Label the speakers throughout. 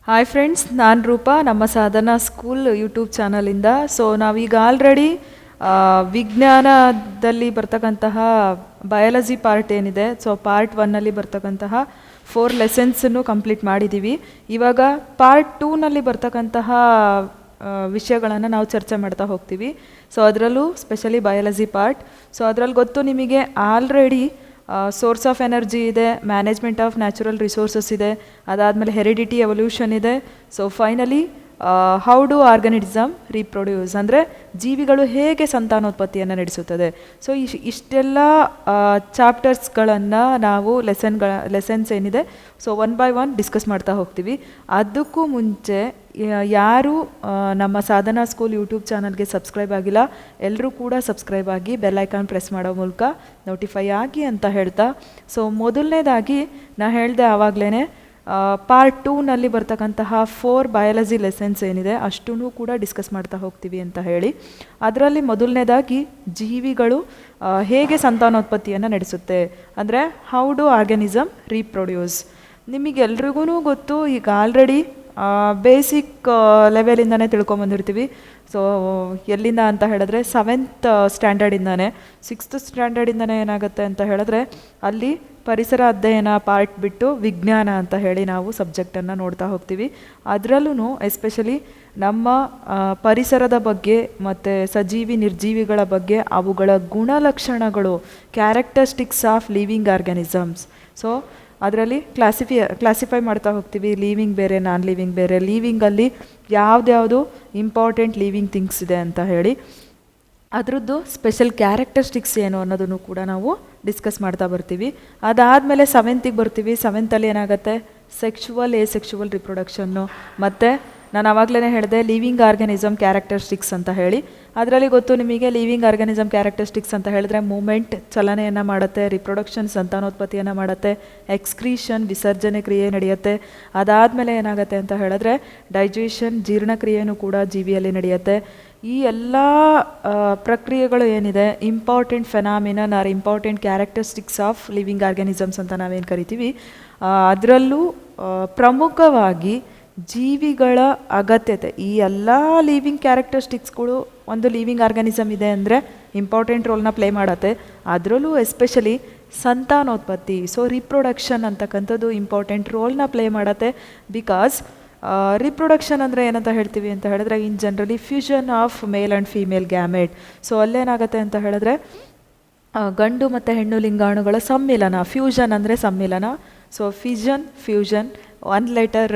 Speaker 1: Hi friends, ನಾನು ರೂಪಾ, ನಮ್ಮ ಸಾಧನಾ school YouTube ಚಾನಲಿಂದ. So ನಾವೀಗ ಆಲ್ರೆಡಿ ವಿಜ್ಞಾನದಲ್ಲಿ ಬರ್ತಕ್ಕಂತಹ ಬಯಾಲಜಿ ಪಾರ್ಟ್ ಏನಿದೆ, ಸೊ ಪಾರ್ಟ್ 1ನಲ್ಲಿ ಬರ್ತಕ್ಕಂತಹ 4 ಲೆಸನ್ಸನ್ನು ಕಂಪ್ಲೀಟ್ ಮಾಡಿದ್ದೀವಿ. ಇವಾಗ ಪಾರ್ಟ್ 2ನಲ್ಲಿ ಬರ್ತಕ್ಕಂತಹ ವಿಷಯಗಳನ್ನು ನಾವು ಚರ್ಚೆ ಮಾಡ್ತಾ ಹೋಗ್ತೀವಿ. ಸೊ ಅದರಲ್ಲೂ ಸ್ಪೆಷಲಿ ಬಯಾಲಜಿ ಪಾರ್ಟ್. ಸೊ ಅದರಲ್ಲಿ ಗೊತ್ತು ನಿಮಗೆ ಆಲ್ರೆಡಿ ಸೋರ್ಸ್ ಆಫ್ ಎನರ್ಜಿ ಇದೆ, ಮ್ಯಾನೇಜ್ಮೆಂಟ್ ಆಫ್ ನ್ಯಾಚುರಲ್ ರಿಸೋರ್ಸಸ್ ಇದೆ, ಅದಾದಮೇಲೆ ಹೆರಿಡಿಟಿ ಎವಲ್ಯೂಷನ್ ಇದೆ. So finally how do organism reproduce ಅಂದರೆ ಜೀವಿಗಳು ಹೇಗೆ ಸಂತಾನೋತ್ಪತ್ತಿಯನ್ನು ನಡೆಸುತ್ತದೆ. ಸೊ ಇಷ್ಟೆಲ್ಲ ಚಾಪ್ಟರ್ಸ್ಗಳನ್ನು ನಾವು ಲೆಸನ್ಸ್ ಏನಿದೆ ಸೊ 1 by 1 ಡಿಸ್ಕಸ್ ಮಾಡ್ತಾ ಹೋಗ್ತೀವಿ. ಅದಕ್ಕೂ ಮುಂಚೆ ಯಾರು ನಮ್ಮ ಸಾಧನಾ ಸ್ಕೂಲ್ ಯೂಟ್ಯೂಬ್ ಚಾನಲ್ಗೆ ಸಬ್ಸ್ಕ್ರೈಬ್ ಆಗಿಲ್ಲ, ಎಲ್ಲರೂ ಕೂಡ ಸಬ್ಸ್ಕ್ರೈಬ್ ಆಗಿ ಬೆಲ್ ಐಕಾನ್ ಪ್ರೆಸ್ ಮಾಡೋ ಮೂಲಕ ನೋಟಿಫೈ ಆಗಿ ಅಂತ ಹೇಳ್ತಾ, ಸೊ ಮೊದಲನೇದಾಗಿ ನಾ ಹೇಳಿದೆ ಆವಾಗಲೇ ಪಾರ್ಟ್ 2ನಲ್ಲಿ ಬರ್ತಕ್ಕಂತಹ 4 ಬಯಾಲಜಿ ಲೆಸನ್ಸ್ ಏನಿದೆ ಅಷ್ಟೂ ಕೂಡ ಡಿಸ್ಕಸ್ ಮಾಡ್ತಾ ಹೋಗ್ತೀವಿ ಅಂತ ಹೇಳಿ. ಅದರಲ್ಲಿ ಮೊದಲನೇದಾಗಿ ಜೀವಿಗಳು ಹೇಗೆ ಸಂತಾನೋತ್ಪತ್ತಿಯನ್ನು ನಡೆಸುತ್ತೆ ಅಂದರೆ ಹೌ ಡು ಆರ್ಗನಿಸಮ್ ರೀಪ್ರೊಡ್ಯೂಸ್. ನಿಮಗೆಲ್ರಿಗೂ ಗೊತ್ತು, ಈಗ ಆಲ್ರೆಡಿ ಬೇಸಿಕ್ ಲೆವೆಲಿಂದನೇ ತಿಳ್ಕೊಂಬಂದಿರ್ತೀವಿ. ಸೊ ಎಲ್ಲಿಂದ ಅಂತ ಹೇಳಿದ್ರೆ 7th ಸ್ಟ್ಯಾಂಡರ್ಡಿಂದನೇ 6th ಸ್ಟ್ಯಾಂಡರ್ಡಿಂದನೇ ಏನಾಗುತ್ತೆ ಅಂತ ಹೇಳಿದ್ರೆ ಅಲ್ಲಿ ಪರಿಸರ ಅಧ್ಯಯನ ಪಾರ್ಟ್ ಬಿಟ್ಟು ವಿಜ್ಞಾನ ಅಂತ ಹೇಳಿ ನಾವು ಸಬ್ಜೆಕ್ಟನ್ನು ನೋಡ್ತಾ ಹೋಗ್ತೀವಿ. ಅದರಲ್ಲೂ ಎಸ್ಪೆಷಲಿ ನಮ್ಮ ಪರಿಸರದ ಬಗ್ಗೆ ಮತ್ತು ಸಜೀವಿ ನಿರ್ಜೀವಿಗಳ ಬಗ್ಗೆ, ಅವುಗಳ ಗುಣಲಕ್ಷಣಗಳು, characteristics of living organisms. So ಅದರಲ್ಲಿ ಕ್ಲಾಸಿಫೈ ಮಾಡ್ತಾ ಹೋಗ್ತೀವಿ. ಲೀವಿಂಗ್ ಬೇರೆ, ನಾನ್ ಲೀವಿಂಗ್ ಬೇರೆ. ಲೀವಿಂಗಲ್ಲಿ ಯಾವ್ದ್ಯಾವುದು ಇಂಪಾರ್ಟೆಂಟ್ ಲೀವಿಂಗ್ ಥಿಂಗ್ಸ್ ಇದೆ ಅಂತ ಹೇಳಿ ಅದರದ್ದು ಸ್ಪೆಷಲ್ ಕ್ಯಾರೆಕ್ಟರಿಸ್ಟಿಕ್ಸ್ ಏನು ಅನ್ನೋದನ್ನು ಕೂಡ ನಾವು ಡಿಸ್ಕಸ್ ಮಾಡ್ತಾ ಬರ್ತೀವಿ. ಅದಾದಮೇಲೆ 7th ಬರ್ತೀವಿ. 7th ಏನಾಗುತ್ತೆ, ಸೆಕ್ಷುವಲ್ ಎಸೆಕ್ಷುವಲ್ ರಿಪ್ರೊಡಕ್ಷನ್ನು, ಮತ್ತು ನಾನು ಆವಾಗಲೇ ಹೇಳಿದೆ ಲಿವಿಂಗ್ ಆರ್ಗ್ಯಾನಿಸಮ್ ಕ್ಯಾರೆಕ್ಟರಿಸ್ಟಿಕ್ಸ್ ಅಂತ ಹೇಳಿ. ಅದರಲ್ಲಿ ಗೊತ್ತು ನಿಮಗೆ, ಲಿವಿಂಗ್ ಆರ್ಗ್ಯಾನಿಸಮ್ ಕ್ಯಾರೆಕ್ಟರಿಸ್ಟಿಕ್ಸ್ ಅಂತ ಹೇಳಿದ್ರೆ ಮೂಮೆಂಟ್, ಚಲನೆಯನ್ನು ಮಾಡುತ್ತೆ, ರಿಪ್ರೊಡಕ್ಷನ್ ಸಂತಾನೋತ್ಪತ್ತಿಯನ್ನು ಮಾಡುತ್ತೆ, ಎಕ್ಸ್ಕ್ರೀಷನ್ ವಿಸರ್ಜನೆ ಕ್ರಿಯೆ ನಡೆಯುತ್ತೆ. ಅದಾದಮೇಲೆ ಏನಾಗುತ್ತೆ ಅಂತ ಹೇಳಿದ್ರೆ ಡೈಜೆಷನ್ ಜೀರ್ಣಕ್ರಿಯೆಯೂ ಕೂಡ ಜೀವಿಯಲ್ಲಿ ನಡೆಯುತ್ತೆ. ಈ ಎಲ್ಲ ಪ್ರಕ್ರಿಯೆಗಳು ಏನಿದೆ important phenomenon are important characteristics of living organisms ಅಂತ ನಾವೇನು ಕರಿತೀವಿ. ಅದರಲ್ಲೂ ಪ್ರಮುಖವಾಗಿ ಜೀವಿಗಳ ಅಗತ್ಯತೆ, ಈ ಎಲ್ಲ ಲಿವಿಂಗ್ ಕ್ಯಾರೆಕ್ಟರಿಸ್ಟಿಕ್ಸ್ಗಳು ಒಂದು ಲಿವಿಂಗ್ ಆರ್ಗ್ಯಾನಿಸಮ್ ಇದೆ ಅಂದರೆ ಇಂಪಾರ್ಟೆಂಟ್ ರೋಲ್ನ ಪ್ಲೇ ಮಾಡುತ್ತೆ. ಅದರಲ್ಲೂ ಎಸ್ಪೆಷಲಿ ಸಂತಾನೋತ್ಪತ್ತಿ, ಸೊ ರಿಪ್ರೊಡಕ್ಷನ್ ಅಂತಕ್ಕಂಥದ್ದು ಇಂಪಾರ್ಟೆಂಟ್ ರೋಲ್ನ ಪ್ಲೇ ಮಾಡುತ್ತೆ. ಬಿಕಾಸ್ ರಿಪ್ರೊಡಕ್ಷನ್ ಅಂದರೆ ಏನಂತ ಹೇಳ್ತೀವಿ ಅಂತ ಹೇಳಿದ್ರೆ in generally fusion of male and female gamete. So ಅಲ್ಲೇನಾಗುತ್ತೆ ಅಂತ ಹೇಳಿದ್ರೆ ಗಂಡು ಮತ್ತು ಹೆಣ್ಣು ಲಿಂಗಾಣುಗಳ ಸಮ್ಮಿಲನ, ಫ್ಯೂಷನ್ ಅಂದರೆ ಸಮ್ಮಿಲನ. ಸೊ ಫಿಷನ್, ಫ್ಯೂಷನ್ 1 ಲೆಟರ್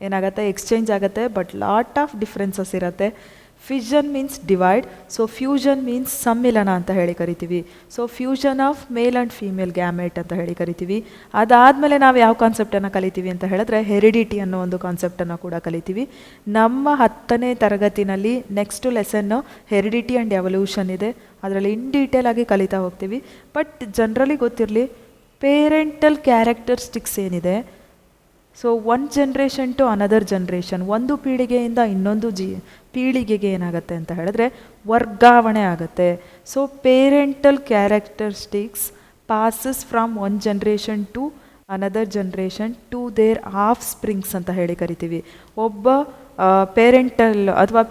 Speaker 1: ಏನಾಗುತ್ತೆ ಎಕ್ಸ್ಚೇಂಜ್ ಆಗುತ್ತೆ, ಬಟ್ ಲಾಟ್ ಆಫ್ ಡಿಫ್ರೆನ್ಸಸ್ ಇರುತ್ತೆ. Fission means divide, so fusion means ಸಮ್ಮಿಲನ ಅಂತ ಹೇಳಿ ಕರಿತೀವಿ. So fusion of male and female gamete ಅಂತ ಹೇಳಿ ಕರಿತೀವಿ. ಅದಾದಮೇಲೆ ನಾವು ಯಾವ ಕಾನ್ಸೆಪ್ಟನ್ನು ಕಲಿತೀವಿ ಅಂತ ಹೇಳಿದ್ರೆ ಹೆರಿಡಿಟಿ ಅನ್ನೋ ಒಂದು ಕಾನ್ಸೆಪ್ಟನ್ನು ಕೂಡ ಕಲಿತೀವಿ. ನಮ್ಮ 10ನೇ ತರಗತಿನಲ್ಲಿ next lesson heredity and evolution ಇದೆ. ಅದರಲ್ಲಿ ಇನ್ ಡೀಟೇಲ್ ಆಗಿ ಕಲಿತಾ ಹೋಗ್ತೀವಿ. ಬಟ್ ಜನರಲಿ ಗೊತ್ತಿರಲಿ, ಪೇರೆಂಟಲ್ ಕ್ಯಾರೆಕ್ಟರಿಸ್ಟಿಕ್ಸ್ ಏನಿದೆ, so 1 generation to another generation, ಒಂದು ಪೀಳಿಗೆಯಿಂದ ಇನ್ನೊಂದು ಪೀಳಿಗೆಗೆ ಏನಾಗುತ್ತೆ ಅಂತ ಹೇಳಿದ್ರೆ ವರ್ಗಾವಣೆ ಆಗುತ್ತೆ. So parental characteristics passes from 1 generation to another generation to their offsprings ಅಂತ ಹೇಳಿ ಕರಿತೀವಿ. ಒಬ್ಬ ಪೇರೆಂಟಲ್ ಅಥವಾ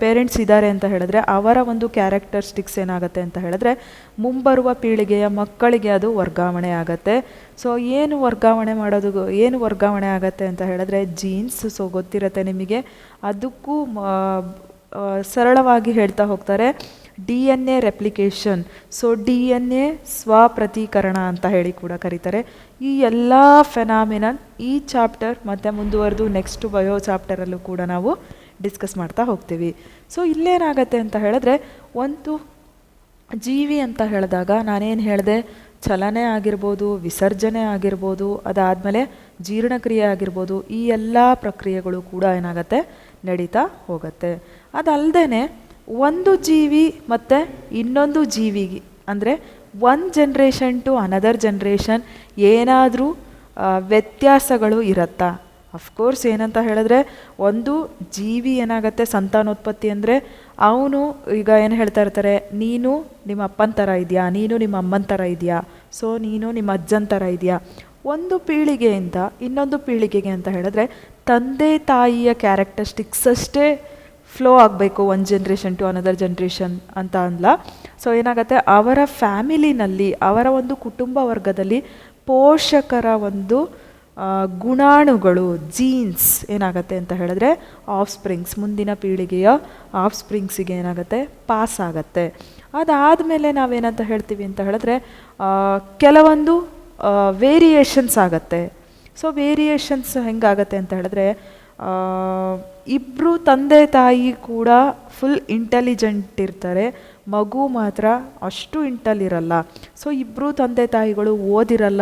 Speaker 1: ಪೇರೆಂಟ್ಸ್ ಇದ್ದಾರೆ ಅಂತ ಹೇಳಿದ್ರೆ ಅವರ ಒಂದು ಕ್ಯಾರೆಕ್ಟರಿಸ್ಟಿಕ್ಸ್ ಏನಾಗುತ್ತೆ ಅಂತ ಹೇಳಿದ್ರೆ ಮುಂಬರುವ ಪೀಳಿಗೆಯ ಮಕ್ಕಳಿಗೆ ಅದು ವರ್ಗಾವಣೆ ಆಗುತ್ತೆ. ಸೊ ಏನು ವರ್ಗಾವಣೆ ಆಗುತ್ತೆ ಅಂತ ಹೇಳಿದ್ರೆ ಜೀನ್ಸ್. ಸೊ ಗೊತ್ತಿರುತ್ತೆ ನಿಮಗೆ, ಅದಕ್ಕೂ ಸರಳವಾಗಿ ಹೇಳ್ತಾ ಹೋಗ್ತಾರೆ DNA ರೆಪ್ಲಿಕೇಶನ್. ಸೊ DNA ಸ್ವಪ್ರತೀಕರಣ ಅಂತ ಹೇಳಿ ಕೂಡ ಕರೀತಾರೆ. ಈ ಎಲ್ಲ ಫೆನಾಮಿನನ್ ಈ ಚಾಪ್ಟರ್ ಮತ್ತು ಮುಂದುವರೆದು ನೆಕ್ಸ್ಟ್ ಬಯೋ ಚಾಪ್ಟರಲ್ಲೂ ಕೂಡ ನಾವು ಡಿಸ್ಕಸ್ ಮಾಡ್ತಾ ಹೋಗ್ತೀವಿ. ಸೊ ಇಲ್ಲೇನಾಗತ್ತೆ ಅಂತ ಹೇಳಿದ್ರೆ ಒಂದು ಜೀವಿ ಅಂತ ಹೇಳಿದಾಗ ನಾನೇನು ಹೇಳಿದೆ, ಚಲನೆ ಆಗಿರ್ಬೋದು, ವಿಸರ್ಜನೆ ಆಗಿರ್ಬೋದು, ಅದಾದಮೇಲೆ ಜೀರ್ಣಕ್ರಿಯೆ ಆಗಿರ್ಬೋದು, ಈ ಎಲ್ಲ ಪ್ರಕ್ರಿಯೆಗಳು ಕೂಡ ಏನಾಗುತ್ತೆ ನಡೀತಾ ಹೋಗುತ್ತೆ. ಅದಲ್ಲದೆ ಒಂದು ಜೀವಿ ಮತ್ತು ಇನ್ನೊಂದು ಜೀವಿಗೆ ಅಂದರೆ 1 ಜನ್ರೇಷನ್ ಟು ಅನದರ್ ಜನ್ರೇಷನ್ ಏನಾದರೂ ವ್ಯತ್ಯಾಸಗಳು ಇರುತ್ತಾ? ಅಫ್ಕೋರ್ಸ್ ಏನಂತ ಹೇಳಿದ್ರೆ ಒಂದು ಜೀವಿ ಏನಾಗುತ್ತೆ ಸಂತಾನೋತ್ಪತ್ತಿ ಅಂದರೆ ಅವನು ಈಗ ಏನು ಹೇಳ್ತಾ ಇರ್ತಾರೆ, ನೀನು ನಿಮ್ಮ ಅಪ್ಪನ ಥರ ಇದೆಯಾ, ನೀನು ನಿಮ್ಮ ಅಮ್ಮನ ಥರ ಇದೆಯಾ, ಸೊ ನೀನು ನಿಮ್ಮ ಅಜ್ಜನ ಥರ ಇದೆಯಾ. ಒಂದು ಪೀಳಿಗೆಯಿಂದ ಇನ್ನೊಂದು ಪೀಳಿಗೆಗೆ ಅಂತ ಹೇಳಿದ್ರೆ ತಂದೆ ತಾಯಿಯ ಕ್ಯಾರೆಕ್ಟರಿಸ್ಟಿಕ್ಸ್ ಅಷ್ಟೇ ಫ್ಲೋ ಆಗಬೇಕು ಒಂದು ಜನ್ರೇಷನ್ ಟು ಅನದರ್ ಜನ್ರೇಷನ್ ಅಂತ ಅಲ್ಲ. ಸೊ ಏನಾಗುತ್ತೆ, ಅವರ ಫ್ಯಾಮಿಲಿನಲ್ಲಿ, ಅವರ ಒಂದು ಕುಟುಂಬ ವರ್ಗದಲ್ಲಿ ಪೋಷಕರ ಒಂದು ಗುಣಾಣುಗಳು, ಜೀನ್ಸ್ ಏನಾಗುತ್ತೆ ಅಂತ ಹೇಳಿದ್ರೆ ಆಫ್ ಸ್ಪ್ರಿಂಗ್ಸ್, ಮುಂದಿನ ಪೀಳಿಗೆಯ ಆಫ್ ಸ್ಪ್ರಿಂಗ್ಸಿಗೆ ಏನಾಗುತ್ತೆ, ಪಾಸ್ ಆಗುತ್ತೆ. ಅದಾದಮೇಲೆ ನಾವೇನಂತ ಹೇಳ್ತೀವಿ ಅಂತ ಹೇಳಿದ್ರೆ ಕೆಲವೊಂದು ವೇರಿಯೇಷನ್ಸ್ ಆಗುತ್ತೆ. ಸೊ ವೇರಿಯೇಷನ್ಸ್ ಹೆಂಗಾಗತ್ತೆ ಅಂತ ಹೇಳಿದ್ರೆ ಇಬ್ಬರು ತಂದೆ ತಾಯಿ ಕೂಡ ಫುಲ್ ಇಂಟೆಲಿಜೆಂಟ್ ಇರ್ತಾರೆ, ಮಗು ಮಾತ್ರ ಅಷ್ಟು ಇರಲ್ಲ. ಸೊ ಇಬ್ಬರು ತಂದೆ ತಾಯಿಗಳು ಓದಿರಲ್ಲ,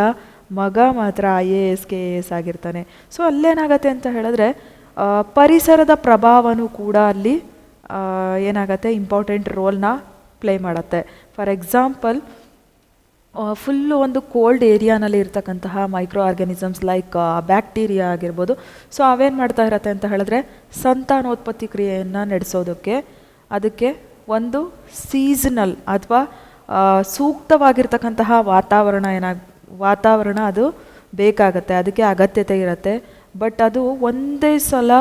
Speaker 1: ಮಗ ಮಾತ್ರ IAS KAS ಆಗಿರ್ತಾನೆ. ಸೊ ಅಲ್ಲೇನಾಗತ್ತೆ ಅಂತ ಹೇಳಿದ್ರೆ ಪರಿಸರದ ಪ್ರಭಾವನೂ ಕೂಡ ಅಲ್ಲಿ ಏನಾಗತ್ತೆ, ಇಂಪಾರ್ಟೆಂಟ್ ರೋಲ್ನ ಪ್ಲೇ ಮಾಡುತ್ತೆ. ಫಾರ್ ಎಕ್ಸಾಂಪಲ್, ಫುಲ್ಲು ಒಂದು ಕೋಲ್ಡ್ ಏರಿಯಾನಲ್ಲಿ ಇರ್ತಕ್ಕಂತಹ ಮೈಕ್ರೋ ಆರ್ಗ್ಯಾನಿಸಮ್ಸ್ ಲೈಕ್ ಬ್ಯಾಕ್ಟೀರಿಯಾ ಆಗಿರ್ಬೋದು. ಸೊ ಅವೇನು ಮಾಡ್ತಾ ಇರತ್ತೆ ಅಂತ ಹೇಳಿದ್ರೆ ಸಂತಾನೋತ್ಪತ್ತಿ ಕ್ರಿಯೆಯನ್ನು ನಡೆಸೋದಕ್ಕೆ ಅದಕ್ಕೆ ಒಂದು ಸೀಸನಲ್ ಅಥವಾ ಸೂಕ್ತವಾಗಿರ್ತಕ್ಕಂತಹ ವಾತಾವರಣ ಅದು ಬೇಕಾಗತ್ತೆ, ಅದಕ್ಕೆ ಅಗತ್ಯತೆ ಇರುತ್ತೆ. ಬಟ್ ಅದು ಒಂದೇ ಸಲ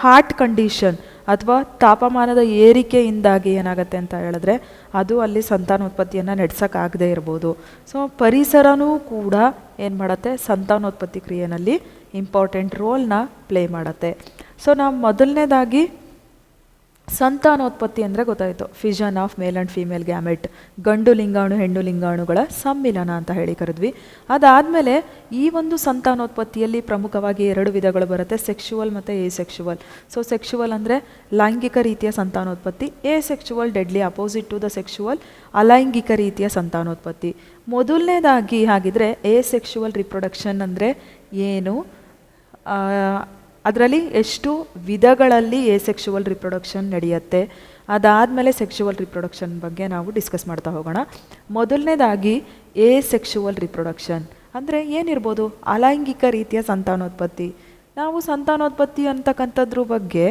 Speaker 1: ಹಾಟ್ ಕಂಡೀಷನ್ ಅಥವಾ ತಾಪಮಾನದ ಏರಿಕೆಯಿಂದಾಗಿ ಏನಾಗುತ್ತೆ ಅಂತ ಹೇಳಿದ್ರೆ ಅದು ಅಲ್ಲಿ ಸಂತಾನೋತ್ಪತ್ತಿಯನ್ನು ನಡೆಸೋಕ್ಕಾಗದೇ ಇರ್ಬೋದು. ಸೊ ಪರಿಸರನೂ ಕೂಡ ಏನು ಮಾಡುತ್ತೆ, ಸಂತಾನೋತ್ಪತ್ತಿ ಕ್ರಿಯೆಯಲ್ಲಿ ಇಂಪಾರ್ಟೆಂಟ್ ರೋಲ್ನ ಪ್ಲೇ ಮಾಡುತ್ತೆ. ಸೊ ನಾವು ಮೊದಲನೇದಾಗಿ ಸಂತಾನೋತ್ಪತ್ತಿ ಅಂದರೆ ಗೊತ್ತಾಯಿತು, fission of male and female gamete, ಗಂಡು ಲಿಂಗಾಣು ಹೆಣ್ಣು ಲಿಂಗಾಣುಗಳ ಸಮ್ಮಿಲನ ಅಂತ ಹೇಳಿ ಕರೆದ್ವಿ. ಅದಾದಮೇಲೆ ಈ ಒಂದು ಸಂತಾನೋತ್ಪತ್ತಿಯಲ್ಲಿ ಪ್ರಮುಖವಾಗಿ 2 ವಿಧಗಳು ಬರುತ್ತೆ, ಸೆಕ್ಶುವಲ್ ಮತ್ತು ಎಸೆಕ್ಶುವಲ್. ಸೊ ಸೆಕ್ಶುವಲ್ ಅಂದರೆ ಲೈಂಗಿಕ ರೀತಿಯ ಸಂತಾನೋತ್ಪತ್ತಿ, ಎಸೆಕ್ಶುವಲ್ ಡೆಡ್ಲಿ ಅಪೋಸಿಟ್ ಟು ದ ಸೆಕ್ಶುವಲ್, ಅಲೈಂಗಿಕ ರೀತಿಯ ಸಂತಾನೋತ್ಪತ್ತಿ. ಮೊದಲನೇದಾಗಿ ಹಾಗಿದ್ರೆ ಎಸೆಕ್ಶುವಲ್ ರಿಪ್ರೊಡಕ್ಷನ್ ಅಂದರೆ ಏನು, ಅದರಲ್ಲಿ ಎಷ್ಟು ವಿಧಗಳಲ್ಲಿ ಎಸೆಕ್ಶುವಲ್ ರಿಪ್ರೊಡಕ್ಷನ್ ನಡೆಯುತ್ತೆ, ಅದಾದಮೇಲೆ ಸೆಕ್ಶುವಲ್ ರಿಪ್ರೊಡಕ್ಷನ್ ಬಗ್ಗೆ ನಾವು ಡಿಸ್ಕಸ್ ಮಾಡ್ತಾ ಹೋಗೋಣ. ಮೊದಲನೇದಾಗಿ ಎಸೆಕ್ಶುವಲ್ ರಿಪ್ರೊಡಕ್ಷನ್ ಅಂದರೆ ಏನಿರ್ಬೋದು, ಅಲೈಂಗಿಕ ರೀತಿಯ ಸಂತಾನೋತ್ಪತ್ತಿ. ನಾವು ಸಂತಾನೋತ್ಪತ್ತಿ ಅಂತಕ್ಕಂಥದ್ರ ಬಗ್ಗೆ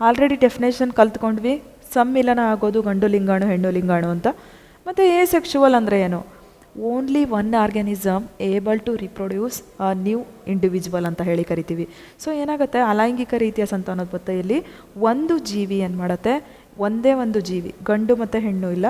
Speaker 1: ಆಲ್ರೆಡಿ ಡೆಫಿನೇಷನ್ ಕಲ್ತ್ಕೊಂಡ್ವಿ, ಸಮ್ಮಿಲನ ಆಗೋದು ಗಂಡು ಲಿಂಗಾಣು ಹೆಣ್ಣು ಲಿಂಗಾಣು ಅಂತ. ಮತ್ತು ಎಸೆಕ್ಶುವಲ್ ಅಂದರೆ ಏನು, only one organism able to reproduce a new individual ಅಂತ ಹೇಳಿ ಕರಿತೀವಿ. ಸೊ ಏನಾಗುತ್ತೆ, ಅಲೈಂಗಿಕ ರೀತಿಯ ಸಂತಾನೋತ್ಪತ್ತಿಯಲ್ಲಿ ಒಂದು ಜೀವಿ ಏನು ಮಾಡುತ್ತೆ, ಒಂದೇ ಒಂದು ಜೀವಿ, ಗಂಡು ಮತ್ತು ಹೆಣ್ಣು ಇಲ್ಲ,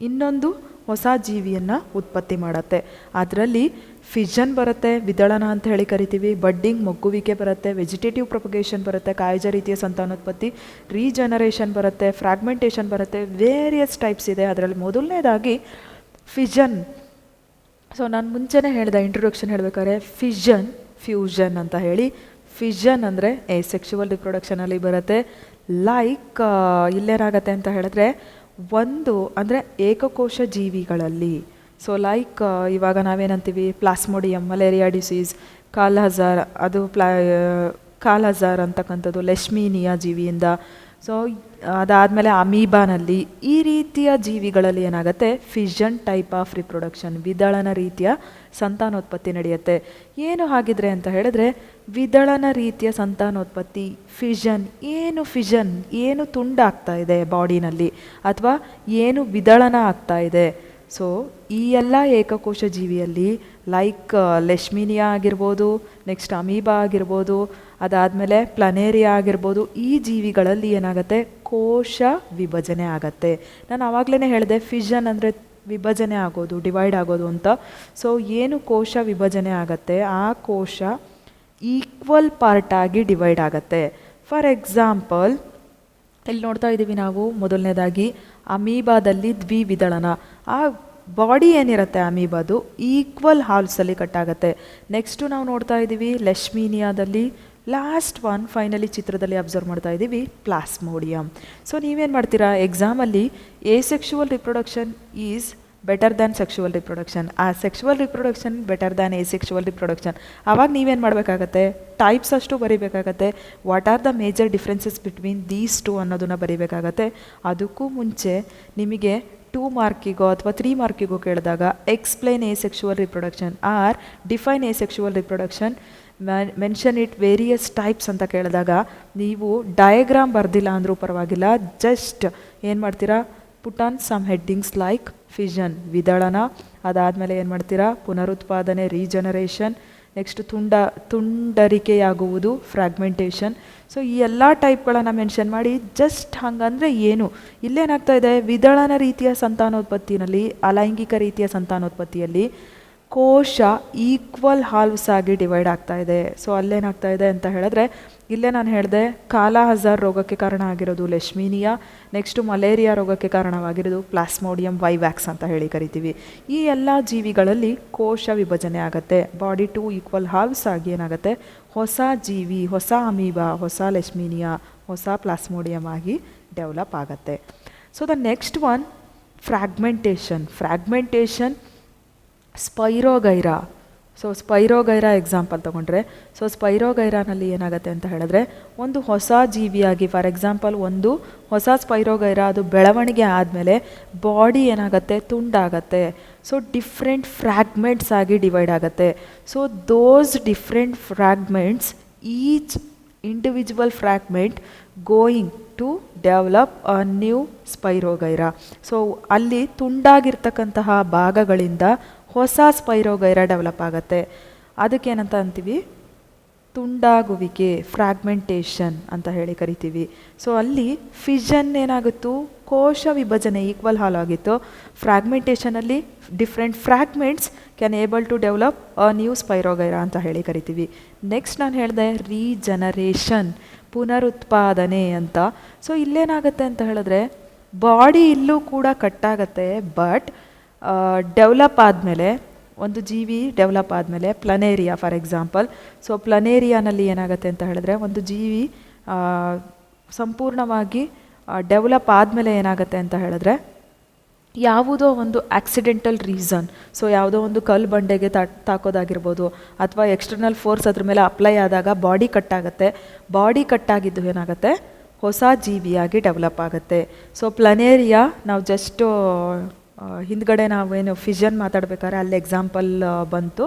Speaker 1: ಇನ್ನೊಂದು ಹೊಸ ಜೀವಿಯನ್ನು ಉತ್ಪತ್ತಿ ಮಾಡುತ್ತೆ. ಅದರಲ್ಲಿ ಫಿಷನ್ ಬರುತ್ತೆ, ವಿದಳನ ಅಂತ ಹೇಳಿ ಕರಿತೀವಿ, ಬಡ್ಡಿಂಗ್ ಮೊಗ್ಗುವಿಕೆ ಬರುತ್ತೆ, ವೆಜಿಟೇಟಿವ್ ಪ್ರೊಪಗೇಷನ್ ಬರುತ್ತೆ, ಕಾಯಜ ರೀತಿಯ ಸಂತಾನೋತ್ಪತ್ತಿ, ರೀಜನರೇಷನ್ ಬರುತ್ತೆ, ಫ್ರಾಗ್ಮೆಂಟೇಷನ್ ಬರುತ್ತೆ, ವೇರಿಯಸ್ ಟೈಪ್ಸ್ ಇದೆ. ಅದರಲ್ಲಿ ಮೊದಲನೇದಾಗಿ ಫಿಷನ್. ಸೊ ನಾನು ಮುಂಚೆನೇ ಹೇಳಿದೆ ಇಂಟ್ರೊಡಕ್ಷನ್ ಹೇಳಬೇಕಾದ್ರೆ ಫಿಷನ್ ಫ್ಯೂಷನ್ ಅಂತ ಹೇಳಿ. ಫಿಷನ್ ಅಂದರೆ ಸೆಕ್ಶುವಲ್ ರಿಪ್ರೊಡಕ್ಷನಲ್ಲಿ ಬರುತ್ತೆ. ಲೈಕ್ ಇಲ್ಲೇನಾಗತ್ತೆ ಅಂತ ಹೇಳಿದ್ರೆ ಒಂದು ಅಂದರೆ ಏಕಕೋಶ ಜೀವಿಗಳಲ್ಲಿ, ಸೊ ಲೈಕ್ ಇವಾಗ ನಾವೇನಂತೀವಿ ಪ್ಲಾಸ್ಮೋಡಿಯಂ, ಮಲೇರಿಯಾ ಡಿಸೀಸ್, ಕಾಲಹಜಾರ್, ಅದು ಕಾಲಹಜಾರ್ ಅಂತಕ್ಕಂಥದ್ದು ಲೆಶ್ಮೀನಿಯಾ ಜೀವಿಯಿಂದ. ಸೊ ಅದಾದಮೇಲೆ ಅಮೀಬಾನಲ್ಲಿ, ಈ ರೀತಿಯ ಜೀವಿಗಳಲ್ಲಿ ಏನಾಗುತ್ತೆ, ಫಿಷನ್ ಟೈಪ್ ಆಫ್ ರಿಪ್ರೊಡಕ್ಷನ್, ವಿದಳನ ರೀತಿಯ ಸಂತಾನೋತ್ಪತ್ತಿ ನಡೆಯುತ್ತೆ. ಏನು ಹಾಗಿದ್ರೆ ಅಂತ ಹೇಳಿದ್ರೆ ವಿದಳನ ರೀತಿಯ ಸಂತಾನೋತ್ಪತ್ತಿ, ಫಿಷನ್ ಏನು ತುಂಡಾಗ್ತಾ ಇದೆ ಬಾಡಿನಲ್ಲಿ ಅಥವಾ ಏನು ವಿದಳನ ಆಗ್ತಾ ಇದೆ. ಸೊ ಈ ಎಲ್ಲ ಏಕಕೋಶ ಜೀವಿಯಲ್ಲಿ ಲೈಕ್ ಲೆಶ್ಮಿನಿಯಾ ಆಗಿರ್ಬೋದು, ನೆಕ್ಸ್ಟ್ ಅಮೀಬಾ ಆಗಿರ್ಬೋದು, ಅದಾದಮೇಲೆ ಪ್ಲನೇರಿಯಾ ಆಗಿರ್ಬೋದು, ಈ ಜೀವಿಗಳಲ್ಲಿ ಏನಾಗುತ್ತೆ, ಕೋಶ ವಿಭಜನೆ ಆಗತ್ತೆ. ನಾನು ಆವಾಗಲೇ ಹೇಳಿದೆ ಫಿಷನ್ ಅಂದರೆ ವಿಭಜನೆ ಆಗೋದು, ಡಿವೈಡ್ ಆಗೋದು ಅಂತ. ಸೊ ಏನು ಕೋಶ ವಿಭಜನೆ ಆಗತ್ತೆ, ಆ ಕೋಶ ಈಕ್ವಲ್ ಪಾರ್ಟಾಗಿ ಡಿವೈಡ್ ಆಗತ್ತೆ. ಫಾರ್ ಎಕ್ಸಾಂಪಲ್ ಇಲ್ಲಿ ನೋಡ್ತಾ ಇದ್ದೀವಿ ನಾವು ಮೊದಲನೇದಾಗಿ ಅಮೀಬಾದಲ್ಲಿ ದ್ವಿವಿದಳನ, ಆ ಬಾಡಿ ಏನಿರುತ್ತೆ ಅಮೀಬಾದು ಈಕ್ವಲ್ ಹಾಲ್ಸಲ್ಲಿ ಕಟ್ಟಾಗತ್ತೆ. ನೆಕ್ಸ್ಟು ನಾವು ನೋಡ್ತಾ ಇದ್ದೀವಿ ಲೆಶ್ಮೀನಿಯಾದಲ್ಲಿ, ಲಾಸ್ಟ್ ಒನ್ ಫೈನಲಿ ಚಿತ್ರದಲ್ಲಿ ಅಬ್ಸರ್ವ್ ಮಾಡ್ತಾ ಇದ್ದೀವಿ ಪ್ಲಾಸ್ಮೋಡಿಯಂ. ಸೊ ನೀವೇನು ಮಾಡ್ತೀರಾ ಎಕ್ಸಾಮಲ್ಲಿ, asexual reproduction is better than sexual reproduction, ಆ sexual reproduction better than asexual reproduction. ಆವಾಗ ನೀವೇನು ಮಾಡಬೇಕಾಗತ್ತೆ, ಟೈಪ್ಸ್ ಅಷ್ಟು ಬರೀಬೇಕಾಗತ್ತೆ, what are the major differences between these two ಅನ್ನೋದನ್ನು ಬರೀಬೇಕಾಗತ್ತೆ. ಅದಕ್ಕೂ ಮುಂಚೆ ನಿಮಗೆ 2 ಮಾರ್ಕಿಗೋ ಅಥವಾ 3 ಮಾರ್ಕಿಗೋ ಕೇಳಿದಾಗ explain asexual reproduction or define asexual reproduction, mention it various types ಅಂತ ಕೇಳಿದಾಗ ನೀವು ಡಯಾಗ್ರಾಮ್ ಬರ್ದಿಲ್ಲ ಅಂದರೂ ಪರವಾಗಿಲ್ಲ, ಜಸ್ಟ್ ಏನು ಮಾಡ್ತೀರಾ, put on some headings like fission, ವಿದಳನ, ಅದಾದಮೇಲೆ ಏನು ಮಾಡ್ತೀರಾ, ಪುನರುತ್ಪಾದನೆ, ರೀಜನರೇಷನ್, ನೆಕ್ಸ್ಟ್ ತುಂಡರಿಕೆಯಾಗುವುದು, ಫ್ರಾಗ್ಮೆಂಟೇಷನ್. ಸೊ ಈ ಎಲ್ಲ ಟೈಪ್ಗಳನ್ನು ಮೆನ್ಷನ್ ಮಾಡಿ ಜಸ್ಟ್ ಹಂಗಂದರೆ ಏನು, ಇಲ್ಲೇನಾಗ್ತಾ ಇದೆ, ವಿದಳನ ರೀತಿಯ ಸಂತಾನೋತ್ಪತ್ತಿನಲ್ಲಿ, ಅಲೈಂಗಿಕ ರೀತಿಯ ಸಂತಾನೋತ್ಪತ್ತಿಯಲ್ಲಿ ಕೋಶ ಈಕ್ವಲ್ ಹಾಲ್ವ್ಸ್ ಆಗಿ ಡಿವೈಡ್ ಆಗ್ತಾ ಇದೆ. ಸೊ ಅಲ್ಲೇನಾಗ್ತಾ ಇದೆ ಅಂತ ಹೇಳಿದ್ರೆ, ಇಲ್ಲೇ ನಾನು ಹೇಳಿದೆ ಕಾಲಾ ಹಜಾರ್ ರೋಗಕ್ಕೆ ಕಾರಣ ಆಗಿರೋದು ಲೆಶ್ಮೀನಿಯಾ, ನೆಕ್ಸ್ಟು ಮಲೇರಿಯಾ ರೋಗಕ್ಕೆ ಕಾರಣವಾಗಿರೋದು ಪ್ಲಾಸ್ಮೋಡಿಯಂ ವೈವ್ಯಾಕ್ಸ್ ಅಂತ ಹೇಳಿ ಕರಿತೀವಿ. ಈ ಎಲ್ಲ ಜೀವಿಗಳಲ್ಲಿ ಕೋಶ ವಿಭಜನೆ ಆಗುತ್ತೆ, ಬಾಡಿ ಟು ಈಕ್ವಲ್ ಹಾಲ್ವ್ಸ್ ಆಗಿ ಏನಾಗುತ್ತೆ, ಹೊಸ ಜೀವಿ, ಹೊಸ ಅಮೀಬಾ, ಹೊಸ ಲೆಶ್ಮೀನಿಯಾ, ಹೊಸ ಪ್ಲಾಸ್ಮೋಡಿಯಂ ಆಗಿ ಡೆವಲಪ್ ಆಗುತ್ತೆ. So the next one fragmentation spirogyra. So spirogyra example ತೊಗೊಂಡ್ರೆ, ಸೊ ಸ್ಪೈರೋಗೈರಾನಲ್ಲಿ ಏನಾಗುತ್ತೆ ಅಂತ ಹೇಳಿದ್ರೆ, ಒಂದು ಹೊಸ ಜೀವಿಯಾಗಿ, ಫಾರ್ ಎಕ್ಸಾಂಪಲ್ ಒಂದು ಹೊಸ ಸ್ಪೈರೋಗೈರಾ ಅದು ಬೆಳವಣಿಗೆ ಆದಮೇಲೆ ಬಾಡಿ ಏನಾಗುತ್ತೆ, ತುಂಡಾಗತ್ತೆ. ಸೊ ಡಿಫ್ರೆಂಟ್ ಫ್ರ್ಯಾಗ್ಮೆಂಟ್ಸ್ ಆಗಿ ಡಿವೈಡ್ ಆಗುತ್ತೆ. So those different fragments, each individual fragment going to develop a new spirogyra. So ಅಲ್ಲಿ ತುಂಡಾಗಿರ್ತಕ್ಕಂತಹ ಭಾಗಗಳಿಂದ ಹೊಸ ಸ್ಪೈರೋಗೈರಾ ಡೆವಲಪ್ ಆಗುತ್ತೆ. ಅದಕ್ಕೇನಂತ ಅಂತೀವಿ, ತುಂಡಾಗುವಿಕೆ, ಫ್ರಾಗ್ಮೆಂಟೇಷನ್ ಅಂತ ಹೇಳಿ ಕರಿತೀವಿ. ಸೊ ಅಲ್ಲಿ ಫಿಷನ್ ಏನಾಗುತ್ತು, ಕೋಶ ವಿಭಜನೆ ಈಕ್ವಲ್ ಹಾಲ್ ಆಗಿತ್ತು. ಫ್ರಾಗ್ಮೆಂಟೇಷನಲ್ಲಿ different fragments can able to develop a new spirogyra ಅಂತ ಹೇಳಿ ಕರಿತೀವಿ. ನೆಕ್ಸ್ಟ್ ನಾನು ಹೇಳಿದೆ ರೀಜನರೇಷನ್, ಪುನರುತ್ಪಾದನೆ ಅಂತ. ಸೊ ಇಲ್ಲೇನಾಗುತ್ತೆ ಅಂತ ಹೇಳಿದ್ರೆ, ಬಾಡಿ ಇಲ್ಲೂ ಕೂಡ ಕಟ್ಟಾಗತ್ತೆ, ಬಟ್ ಡೆವಲಪ್ ಆದಮೇಲೆ, ಒಂದು ಜೀವಿ ಡೆವಲಪ್ ಆದಮೇಲೆ, ಪ್ಲನೇರಿಯಾ ಫಾರ್ ಎಕ್ಸಾಂಪಲ್. ಸೊ ಪ್ಲನೇರಿಯಾನಲ್ಲಿ ಏನಾಗುತ್ತೆ ಅಂತ ಹೇಳಿದ್ರೆ, ಒಂದು ಜೀವಿ ಸಂಪೂರ್ಣವಾಗಿ ಡೆವಲಪ್ ಆದಮೇಲೆ ಏನಾಗುತ್ತೆ ಅಂತ ಹೇಳಿದ್ರೆ, ಯಾವುದೋ ಒಂದು ಆಕ್ಸಿಡೆಂಟಲ್ ರೀಸನ್, ಸೊ ಯಾವುದೋ ಒಂದು ಕಲ್ಲು ಬಂಡೆಗೆ ತಾಕೋದಾಗಿರ್ಬೋದು, ಅಥವಾ ಎಕ್ಸ್ಟರ್ನಲ್ ಫೋರ್ಸ್ ಅದ್ರ ಮೇಲೆ ಅಪ್ಲೈ ಆದಾಗ ಬಾಡಿ ಕಟ್ಟಾಗುತ್ತೆ. ಬಾಡಿ ಕಟ್ಟಾಗಿದ್ದು ಏನಾಗುತ್ತೆ, ಹೊಸ ಜೀವಿಯಾಗಿ ಡೆವಲಪ್ ಆಗುತ್ತೆ. ಸೊ ಪ್ಲನೇರಿಯಾ ನಾವು ಜಸ್ಟು ಹಿಂದ್ಗಡೆ ನಾವೇನು ಫಿಷನ್ ಮಾತಾಡ್ಬೇಕಾದ್ರೆ ಅಲ್ಲಿ ಎಕ್ಸಾಂಪಲ್ ಬಂತು,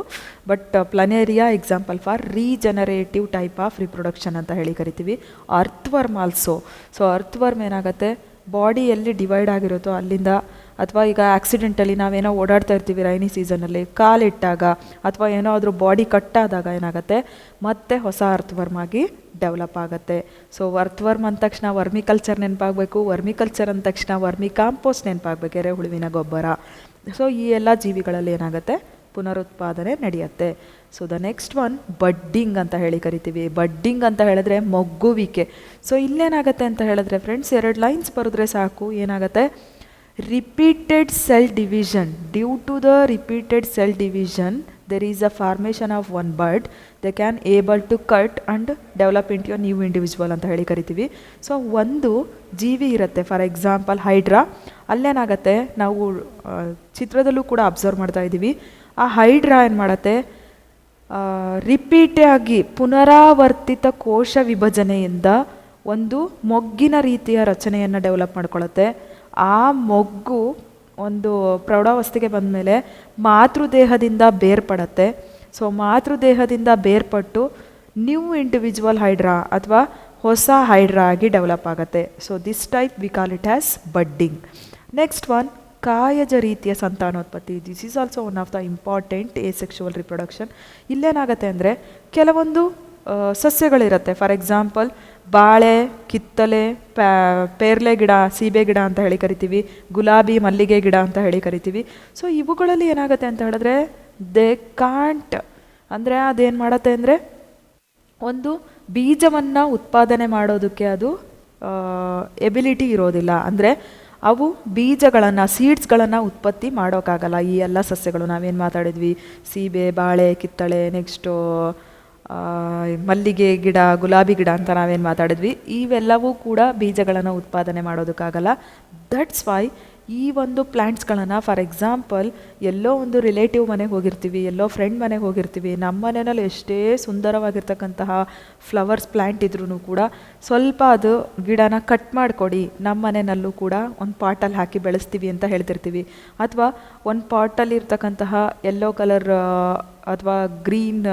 Speaker 1: but planaria example for regenerative type of reproduction ಅಂತ ಹೇಳಿ ಕರಿತೀವಿ. ಅರ್ಥ್ವರ್ಮ್ ಆಲ್ಸೋ. ಸೊ ಅರ್ಥ್ವರ್ಮ್ ಏನಾಗುತ್ತೆ, ಬಾಡಿ ಎಲ್ಲಿ ಡಿವೈಡ್ ಆಗಿರುತ್ತೋ ಅಲ್ಲಿಂದ, ಅಥವಾ ಈಗ ಆಕ್ಸಿಡೆಂಟಲಿ ನಾವೇನೋ ಓಡಾಡ್ತಾ ಇರ್ತೀವಿ ರೈನಿ ಸೀಸನಲ್ಲಿ, ಕಾಲಿಟ್ಟಾಗ ಅಥವಾ ಏನೋ ಅದ್ರ ಬಾಡಿ ಕಟ್ಟಾದಾಗ ಏನಾಗುತ್ತೆ, ಮತ್ತೆ ಹೊಸ ಅರ್ಥ್ವರ್ಮ್ ಆಗಿ ಡೆವಲಪ್ ಆಗುತ್ತೆ. ಸೊ ಅರ್ಥ್ವರ್ಮ್ ಅಂದ ತಕ್ಷಣ ವರ್ಮಿಕಲ್ಚರ್ ನೆನಪಾಗಬೇಕು, ವರ್ಮಿಕಲ್ಚರ್ ಅಂದ ತಕ್ಷಣ ವರ್ಮಿ ಕಾಂಪೋಸ್ಟ್ ನೆನಪಾಗಬೇಕು, ಎರೆಹುಳುವಿನ ಗೊಬ್ಬರ. ಸೊ ಈ ಎಲ್ಲ ಜೀವಿಗಳಲ್ಲಿ ಏನಾಗುತ್ತೆ, ಪುನರುತ್ಪಾದನೆ ನಡೆಯುತ್ತೆ. So the next one budding ಅಂತ ಹೇಳಿ ಕರಿತೀವಿ. ಬಡ್ಡಿಂಗ್ ಅಂತ ಹೇಳಿದ್ರೆ ಮೊಗ್ಗುವಿಕೆ. ಸೊ ಇಲ್ಲೇನಾಗುತ್ತೆ ಅಂತ ಹೇಳಿದ್ರೆ ಫ್ರೆಂಡ್ಸ್, 2 ಲೈನ್ಸ್ ಬರೆದ್ರೆ ಸಾಕು, ಏನಾಗುತ್ತೆ, repeated cell division. Due to the repeated cell division, there is a formation of one bud. They can able to cut and develop into a new individual ಅಂತ ಹೇಳಿ ಕರಿತೀವಿ. ಸೊ ಒಂದು ಜೀವಿ ಇರುತ್ತೆ, ಫಾರ್ ಎಕ್ಸಾಂಪಲ್ ಹೈಡ್ರಾ. ಅಲ್ಲೇನಾಗತ್ತೆ, ನಾವು ಚಿತ್ರದಲ್ಲೂ ಕೂಡ observe ಮಾಡ್ತಾ ಇದ್ದೀವಿ, ಆ ಹೈಡ್ರಾ ಏನು ಮಾಡುತ್ತೆ, ರಿಪೀಟಾಗಿ ಪುನರಾವರ್ತಿತ ಕೋಶ ವಿಭಜನೆಯಿಂದ ಒಂದು ಮೊಗ್ಗಿನ ರೀತಿಯ ರಚನೆಯನ್ನು ಡೆವಲಪ್ ಮಾಡ್ಕೊಳ್ಳುತ್ತೆ. ಆ ಮೊಗ್ಗು ಒಂದು ಪ್ರೌಢಾವಸ್ಥೆಗೆ ಬಂದಮೇಲೆ ಮಾತೃದೇಹದಿಂದ ಬೇರ್ಪಡತ್ತೆ. ಸೊ ಮಾತೃದೇಹದಿಂದ ಬೇರ್ಪಟ್ಟು ನ್ಯೂ ಇಂಡಿವಿಜುವಲ್ ಹೈಡ್ರಾ ಅಥವಾ ಹೊಸ ಹೈಡ್ರಾ ಆಗಿ ಡೆವಲಪ್ ಆಗುತ್ತೆ. So this type we call it as budding. Next one ಕಾಯಜ ರೀತಿಯ ಸಂತಾನೋತ್ಪತ್ತಿ. This is also one of the important asexual reproduction. ಇಲ್ಲೇನಾಗುತ್ತೆ ಅಂದರೆ, ಕೆಲವೊಂದು ಸಸ್ಯಗಳಿರುತ್ತೆ, ಫಾರ್ ಎಕ್ಸಾಂಪಲ್ ಬಾಳೆ, ಕಿತ್ತಲೆ, ಪೇರ್ಲೆ ಗಿಡ, ಸೀಬೆ ಗಿಡ ಅಂತ ಹೇಳಿ ಕರಿತೀವಿ, ಗುಲಾಬಿ, ಮಲ್ಲಿಗೆ ಗಿಡ ಅಂತ ಹೇಳಿ ಕರಿತೀವಿ. ಸೊ ಇವುಗಳಲ್ಲಿ ಏನಾಗುತ್ತೆ ಅಂತ ಹೇಳಿದ್ರೆ, ದೇ ಕಾಂಟ್, ಅಂದರೆ ಅದೇನು ಮಾಡುತ್ತೆ ಅಂದರೆ, ಒಂದು ಬೀಜವನ್ನು ಉತ್ಪಾದನೆ ಮಾಡೋದಕ್ಕೆ ಅದು ಎಬಿಲಿಟಿ ಇರೋದಿಲ್ಲ. ಅಂದರೆ ಅವು ಬೀಜಗಳನ್ನು, ಸೀಡ್ಸ್ಗಳನ್ನು ಉತ್ಪತ್ತಿ ಮಾಡೋಕ್ಕಾಗಲ್ಲ. ಈ ಎಲ್ಲ ಸಸ್ಯಗಳು ನಾವೇನು ಮಾತಾಡಿದ್ವಿ, ಸೀಬೆ, ಬಾಳೆ, ಕಿತ್ತಳೆ, ನೆಕ್ಸ್ಟು ಮಲ್ಲಿಗೆ ಗಿಡ, ಗುಲಾಬಿ ಗಿಡ ಅಂತ ನಾವೇನು ಮಾತಾಡಿದ್ವಿ, ಇವೆಲ್ಲವೂ ಕೂಡ ಬೀಜಗಳನ್ನು ಉತ್ಪಾದನೆ ಮಾಡೋದಕ್ಕಾಗಲ್ಲ. ದಟ್ಸ್ ವೈ ಈ ಒಂದು ಪ್ಲ್ಯಾಂಟ್ಸ್ಗಳನ್ನು, ಫಾರ್ ಎಕ್ಸಾಂಪಲ್ ಎಲ್ಲೋ ಒಂದು ರಿಲೇಟಿವ್ ಮನೆಗೆ ಹೋಗಿರ್ತೀವಿ, ಎಲ್ಲೋ ಫ್ರೆಂಡ್ ಮನೆಗೆ ಹೋಗಿರ್ತೀವಿ, ನಮ್ಮ ಮನೆಯಲ್ಲಿ ಎಷ್ಟೇ ಸುಂದರವಾಗಿರ್ತಕ್ಕಂತಹ ಫ್ಲವರ್ಸ್ ಪ್ಲ್ಯಾಂಟ್ ಇದ್ರೂ ಕೂಡ ಸ್ವಲ್ಪ ಅದು ಗಿಡನ ಕಟ್ ಮಾಡಿಕೊಡಿ, ನಮ್ಮ ಮನೆಯಲ್ಲೂ ಕೂಡ ಒಂದು ಪಾಟಲ್ಲಿ ಹಾಕಿ ಬೆಳೆಸ್ತೀವಿ ಅಂತ ಹೇಳ್ತಿರ್ತೀವಿ. ಅಥವಾ ಒಂದು ಪಾಟಲ್ಲಿ ಇರ್ತಕ್ಕಂತಹ ಯೆಲ್ಲೋ ಕಲರ್ ಅಥವಾ ಗ್ರೀನ್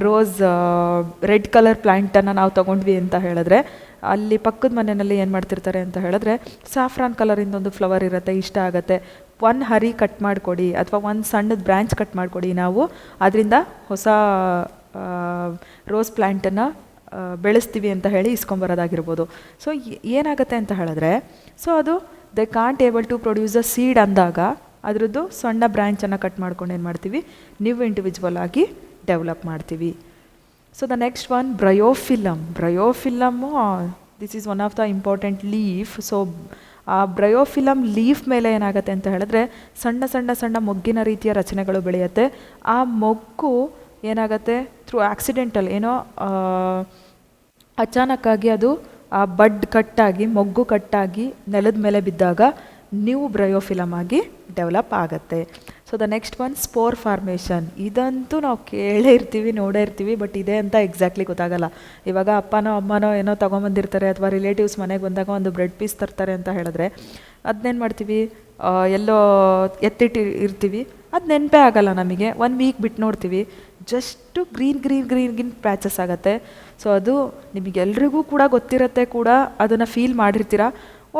Speaker 1: ರೋಸ್ ರೆಡ್ ಕಲರ್ ಪ್ಲ್ಯಾಂಟನ್ನು ನಾವು ತೊಗೊಂಡ್ವಿ ಅಂತ ಹೇಳಿದ್ರೆ, ಅಲ್ಲಿ ಪಕ್ಕದ ಮನೆಯಲ್ಲಿ ಏನು ಮಾಡ್ತಿರ್ತಾರೆ ಅಂತ ಹೇಳಿದ್ರೆ, ಸಾಫ್ರಾನ್ ಕಲರಿಂದ ಒಂದು ಫ್ಲವರ್ ಇರುತ್ತೆ, ಇಷ್ಟ ಆಗುತ್ತೆ, ಒಂದು ಹರಿ ಕಟ್ ಮಾಡಿಕೊಡಿ ಅಥವಾ ಒಂದು ಸಣ್ಣದ ಬ್ರ್ಯಾಂಚ್ ಕಟ್ ಮಾಡಿಕೊಡಿ, ನಾವು ಅದರಿಂದ ಹೊಸ ರೋಸ್ ಪ್ಲ್ಯಾಂಟನ್ನು ಬೆಳೆಸ್ತೀವಿ ಅಂತ ಹೇಳಿ ಇಸ್ಕೊಂಬರೋದಾಗಿರ್ಬೋದು. ಸೊ ಏನಾಗುತ್ತೆ ಅಂತ ಹೇಳಿದ್ರೆ, ಸೊ ಅದು they can't able to produce a seed ಅಂದಾಗ ಅದರದ್ದು ಸಣ್ಣ ಬ್ರ್ಯಾಂಚನ್ನು ಕಟ್ ಮಾಡ್ಕೊಂಡು ಏನು ಮಾಡ್ತೀವಿ, ನೀವು ಇಂಡಿವಿಜುವಲ್ ಆಗಿ ಡೆವಲಪ್ ಮಾಡ್ತೀವಿ. So the next one bryophyllum this is one of the important leaf. So ಆ ಬ್ರಯೋಫಿಲಮ್ ಲೀಫ್ ಮೇಲೆ ಏನಾಗುತ್ತೆ ಅಂತ ಹೇಳಿದ್ರೆ, ಸಣ್ಣ ಸಣ್ಣ ಸಣ್ಣ ಮೊಗ್ಗಿನ ರೀತಿಯ ರಚನೆಗಳು ಬೆಳೆಯುತ್ತೆ. ಆ ಮೊಗ್ಗು ಏನಾಗುತ್ತೆ, ಥ್ರೂ ಆಕ್ಸಿಡೆಂಟಲ್ ಏನೋ ಅಚಾನಕ್ಕಾಗಿ ಅದು ಆ ಬಡ್ ಕಟ್ಟಾಗಿ, ಮೊಗ್ಗು ಕಟ್ಟಾಗಿ ನೆಲದ ಮೇಲೆ ಬಿದ್ದಾಗ ನ್ಯೂ ಬ್ರಯೋಫಿಲಮ್ ಆಗಿ ಡೆವಲಪ್ ಆಗುತ್ತೆ. So the next one spore formation. ಇದಂತೂ ನಾವು ಕೇಳೇ ಇರ್ತೀವಿ, ನೋಡೇ ಇರ್ತೀವಿ, ಬಟ್ ಇದೆ ಅಂತ ಎಕ್ಸಾಕ್ಟ್ಲಿ ಗೊತ್ತಾಗಲ್ಲ. ಇವಾಗ ಅಪ್ಪನೋ ಅಮ್ಮನೋ ಏನೋ ತೊಗೊಂಬಂದಿರ್ತಾರೆ ಅಥವಾ ರಿಲೇಟಿವ್ಸ್ ಮನೆಗೆ ಬಂದಾಗ ಒಂದು ಬ್ರೆಡ್ ಪೀಸ್ ತರ್ತಾರೆ ಅಂತ ಹೇಳಿದ್ರೆ, ಅದನ್ನೇನು ಮಾಡ್ತೀವಿ, ಎಲ್ಲೋ ಇರ್ತೀವಿ, ಅದು ನೆನಪೇ ಆಗಲ್ಲ ನಮಗೆ. 1 ವೀಕ್ ಬಿಟ್ಟು ನೋಡ್ತೀವಿ, ಜಸ್ಟು ಗ್ರೀನ್ ಪ್ಯಾಚಸ್ ಆಗುತ್ತೆ. ಸೊ ಅದು ನಿಮಗೆಲ್ರಿಗೂ ಕೂಡ ಗೊತ್ತಿರುತ್ತೆ ಕೂಡ, ಅದನ್ನು ಫೀಲ್ ಮಾಡಿರ್ತೀರ.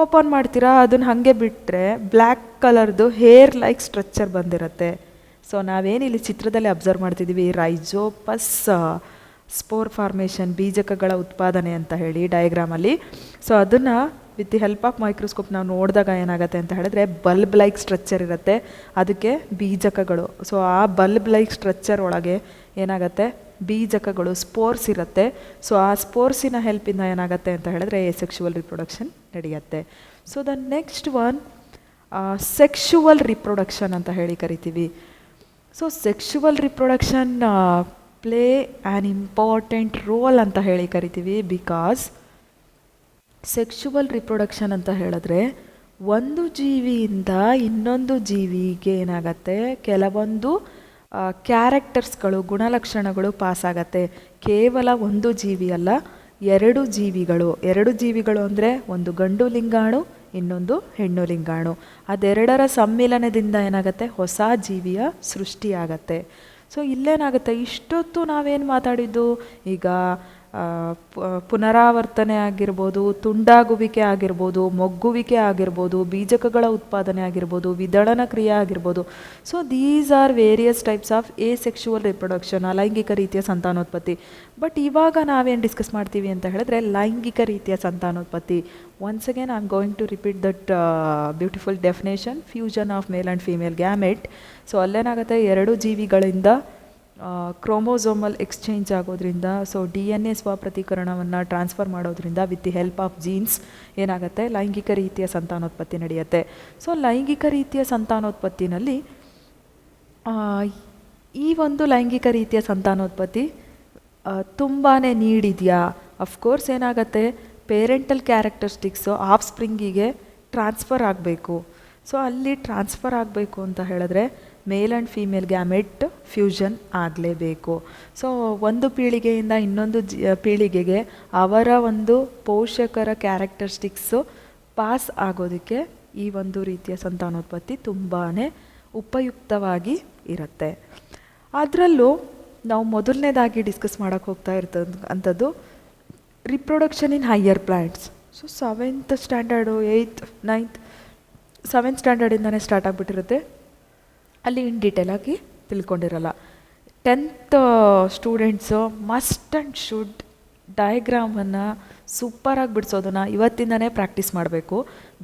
Speaker 1: ಓಪನ್ ಮಾಡ್ತೀರಾ, ಅದನ್ನು ಹಾಗೆ ಬಿಟ್ಟರೆ ಬ್ಲ್ಯಾಕ್ ಕಲರ್ದು ಹೇರ್ ಲೈಕ್ ಸ್ಟ್ರಕ್ಚರ್ ಬಂದಿರುತ್ತೆ. ಸೊ ನಾವೇನಿಲ್ಲಿ ಚಿತ್ರದಲ್ಲಿ ಅಬ್ಸರ್ವ್ ಮಾಡ್ತಿದ್ದೀವಿ, ರೈಜೋಪಸ್ ಸ್ಪೋರ್ ಫಾರ್ಮೇಷನ್, ಬೀಜಕಗಳ ಉತ್ಪಾದನೆ ಅಂತ ಹೇಳಿ ಡಯಾಗ್ರಾಮಲ್ಲಿ. ಸೊ ಅದನ್ನು with the help of microscope ನಾವು ನೋಡಿದಾಗ ಏನಾಗುತ್ತೆ ಅಂತ ಹೇಳಿದ್ರೆ, ಬಲ್ಬ್ ಲೈಕ್ ಸ್ಟ್ರಕ್ಚರ್ ಇರುತ್ತೆ, ಅದಕ್ಕೆ ಬೀಜಕಗಳು. ಸೊ ಆ ಬಲ್ಬ್ ಲೈಕ್ ಸ್ಟ್ರಕ್ಚರ್ ಒಳಗೆ ಏನಾಗುತ್ತೆ, ಬೀಜಕಗಳು, ಸ್ಪೋರ್ಸ್ ಇರುತ್ತೆ. ಸೊ ಆ ಸ್ಪೋರ್ಸಿನ ಹೆಲ್ಪಿಂದ ಏನಾಗುತ್ತೆ ಅಂತ ಹೇಳಿದ್ರೆ ಸೆಕ್ಷುವಲ್ ರಿಪ್ರೊಡಕ್ಷನ್ ನಡೆಯುತ್ತೆ. So the next one sexual reproduction ಅಂತ ಹೇಳಿ ಕರಿತೀವಿ. So sexual reproduction play an important role ಅಂತ ಹೇಳಿ ಕರಿತೀವಿ. ಬಿಕಾಸ್ ಸೆಕ್ಷುವಲ್ ರಿಪ್ರೊಡಕ್ಷನ್ ಅಂತ ಹೇಳಿದ್ರೆ, ಒಂದು ಜೀವಿಯಿಂದ ಇನ್ನೊಂದು ಜೀವಿಗೆ ಏನಾಗತ್ತೆ, ಕೆಲವೊಂದು ಕ್ಯಾರೆಕ್ಟರ್ಸ್ಗಳು, ಗುಣಲಕ್ಷಣಗಳು ಪಾಸಾಗತ್ತೆ. ಕೇವಲ ಒಂದು ಜೀವಿ ಅಲ್ಲ, 2 ಜೀವಿಗಳು ಅಂದರೆ ಒಂದು ಗಂಡು ಲಿಂಗಾಣು, ಇನ್ನೊಂದು ಹೆಣ್ಣು ಲಿಂಗಾಣು. ಅದೆರಡರ ಸಮ್ಮಿಲನದಿಂದ ಏನಾಗುತ್ತೆ, ಹೊಸ ಜೀವಿಯ ಸೃಷ್ಟಿಯಾಗತ್ತೆ. ಸೊ ಇಲ್ಲೇನಾಗುತ್ತೆ, ಇಷ್ಟೊತ್ತು ನಾವೇನು ಮಾತಾಡಿದ್ದು, ಈಗ ಪುನರಾವರ್ತನೆ ಆಗಿರ್ಬೋದು, ತುಂಡಾಗುವಿಕೆ ಆಗಿರ್ಬೋದು, ಮೊಗ್ಗುವಿಕೆ ಆಗಿರ್ಬೋದು, ಬೀಜಕಗಳ ಉತ್ಪಾದನೆ ಆಗಿರ್ಬೋದು, ವಿದಳನ ಕ್ರಿಯೆ ಆಗಿರ್ಬೋದು. So these are various types of sexual reproduction, ಅಲೈಂಗಿಕ ರೀತಿಯ ಸಂತಾನೋತ್ಪತ್ತಿ. ಬಟ್ ಇವಾಗ ನಾವೇನು ಡಿಸ್ಕಸ್ ಮಾಡ್ತೀವಿ ಅಂತ ಹೇಳಿದ್ರೆ, ಲೈಂಗಿಕ ರೀತಿಯ ಸಂತಾನೋತ್ಪತ್ತಿ. Once again I am going to repeat that beautiful definition, fusion of male and female gamete. So ಅಲ್ಲೇನಾಗುತ್ತೆ, 2 ಜೀವಿಗಳಿಂದ ಕ್ರೋಮೋಸೋಮಲ್ ಎಕ್ಸ್ಚೇಂಜ್ ಆಗೋದ್ರಿಂದ, ಸೊ DNA ಸ್ವಪ್ರತೀಕರಣವನ್ನು ಟ್ರಾನ್ಸ್ಫರ್ ಮಾಡೋದ್ರಿಂದ with the help of genes ಏನಾಗುತ್ತೆ, ಲೈಂಗಿಕ ರೀತಿಯ ಸಂತಾನೋತ್ಪತ್ತಿ ನಡೆಯುತ್ತೆ. ಸೊ ಲೈಂಗಿಕ ರೀತಿಯ ಸಂತಾನೋತ್ಪತ್ತಿನಲ್ಲಿ ಈ ಒಂದು ಲೈಂಗಿಕ ರೀತಿಯ ಸಂತಾನೋತ್ಪತ್ತಿ ತುಂಬಾ ನೀಡಿದೆಯಾ? ಅಫ್ಕೋರ್ಸ್ ಏನಾಗುತ್ತೆ, ಪೇರೆಂಟಲ್ ಕ್ಯಾರೆಕ್ಟರಿಸ್ಟಿಕ್ಸು ಆಫ್ ಸ್ಪ್ರಿಂಗಿಗೆ ಟ್ರಾನ್ಸ್ಫರ್ ಆಗಬೇಕು. ಸೊ ಅಲ್ಲಿ ಟ್ರಾನ್ಸ್ಫರ್ ಆಗಬೇಕು ಅಂತ ಹೇಳಿದ್ರೆ ಮೇಲ್ ಆ್ಯಂಡ್ ಫೀಮೇಲ್ ಗ್ಯಾಮೆಟ್ ಫ್ಯೂಷನ್ ಆಗಲೇಬೇಕು. ಸೊ ಒಂದು ಪೀಳಿಗೆಯಿಂದ ಇನ್ನೊಂದು ಪೀಳಿಗೆಗೆ ಅವರ ಒಂದು ಪೋಷಕರ ಕ್ಯಾರೆಕ್ಟರಿಸ್ಟಿಕ್ಸು ಪಾಸ್ ಆಗೋದಕ್ಕೆ ಈ ಒಂದು ರೀತಿಯ ಸಂತಾನೋತ್ಪತ್ತಿ ತುಂಬಾ ಉಪಯುಕ್ತವಾಗಿ ಇರುತ್ತೆ. ಅದರಲ್ಲೂ ನಾವು ಮೊದಲನೇದಾಗಿ ಡಿಸ್ಕಸ್ ಮಾಡೋಕ್ಕೆ ಹೋಗ್ತಾ ಅಂಥದ್ದು reproduction in higher plants. So 7th standard 8th 9th 7th ಸ್ಟ್ಯಾಂಡರ್ಡಿಂದನೇ ಸ್ಟಾರ್ಟ್ ಆಗಿಬಿಟ್ಟಿರುತ್ತೆ, ಅಲ್ಲಿ ಇನ್ ಡೀಟೇಲಾಗಿ ತಿಳ್ಕೊಂಡಿರಲ್ಲ. 10th students must and should ಡಯಾಗ್ರಾಮನ್ನು ಸೂಪರಾಗಿ ಬಿಡಿಸೋದನ್ನು ಇವತ್ತಿಂದನೇ ಪ್ರಾಕ್ಟೀಸ್ ಮಾಡಬೇಕು.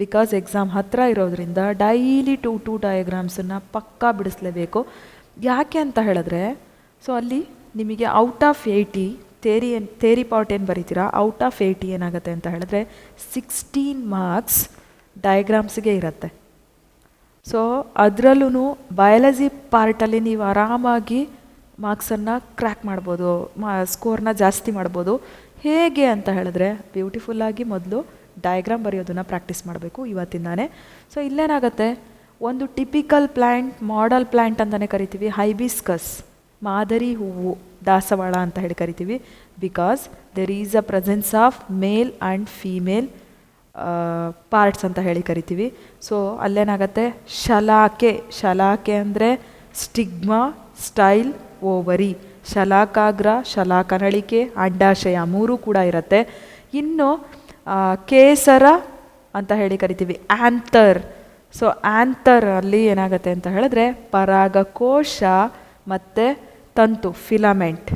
Speaker 1: ಬಿಕಾಸ್ ಎಕ್ಸಾಮ್ ಹತ್ತಿರ ಇರೋದ್ರಿಂದ ಡೈಲಿ 2 ಡಯಾಗ್ರಾಮ್ಸನ್ನು ಪಕ್ಕಾ ಬಿಡಿಸ್ಲೇಬೇಕು. ಯಾಕೆ ಅಂತ ಹೇಳಿದ್ರೆ, ಸೊ ಅಲ್ಲಿ ನಿಮಗೆ ಔಟ್ ಆಫ್ 80 ಥೇರಿ ಪಾರ್ಟ್ ಏನು ಬರೀತೀರಾ, ಔಟ್ ಆಫ್ 80 ಏನಾಗುತ್ತೆ ಅಂತ ಹೇಳಿದ್ರೆ 16 ಮಾರ್ಕ್ಸ್ ಡಯಾಗ್ರಾಮ್ಸ್ಗೆ ಇರುತ್ತೆ. ಸೊ ಅದರಲ್ಲೂ ಬಯಾಲಜಿ ಪಾರ್ಟಲ್ಲಿ ನೀವು ಆರಾಮಾಗಿ ಮಾರ್ಕ್ಸನ್ನು ಕ್ರ್ಯಾಕ್ ಮಾಡ್ಬೋದು, ಸ್ಕೋರ್ನ ಜಾಸ್ತಿ ಮಾಡ್ಬೋದು. ಹೇಗೆ ಅಂತ ಹೇಳಿದ್ರೆ, ಬ್ಯೂಟಿಫುಲ್ಲಾಗಿ ಮೊದಲು ಡಯಾಗ್ರಾಮ್ ಬರೆಯೋದನ್ನು ಪ್ರಾಕ್ಟೀಸ್ ಮಾಡಬೇಕು ಇವತ್ತಿಂದಾನೆ. ಸೊ ಇಲ್ಲೇನಾಗುತ್ತೆ, ಒಂದು ಟಿಪಿಕಲ್ ಪ್ಲ್ಯಾಂಟ್, ಮಾಡೆಲ್ ಪ್ಲ್ಯಾಂಟ್ ಅಂತಲೇ ಕರಿತೀವಿ, ಹೈಬಿಸ್ಕಸ್ ಮಾದರಿ ಹೂವು, ದಾಸವಾಳ ಅಂತ ಹೇಳಿ ಕರಿತೀವಿ. Because there is a presence of male and female parts ಅಂತ ಹೇಳಿ ಕರಿತೀವಿ. ಸೊ ಅಲ್ಲೇನಾಗತ್ತೆ, ಶಲಾಕೆ ಅಂದರೆ ಸ್ಟಿಗ್ಮಾ, ಸ್ಟೈಲ್, ಓವರಿ. ಶಲಾಕಾಗ್ರ, ಶಲಾಕನಳಿಕೆ, ಅಂಡಾಶಯ ಮೂರೂ ಕೂಡ ಇರುತ್ತೆ. ಇನ್ನು ಕೇಸರ ಅಂತ ಹೇಳಿ ಕರಿತೀವಿ, ಆ್ಯಂಥರ್. ಸೊ ಆ್ಯಂಥರ್ ಅಲ್ಲಿ ಏನಾಗುತ್ತೆ ಅಂತ ಹೇಳಿದ್ರೆ ಪರಾಗಕೋಶ ಮತ್ತು ತಂತು, ಫಿಲಮೆಂಟ್.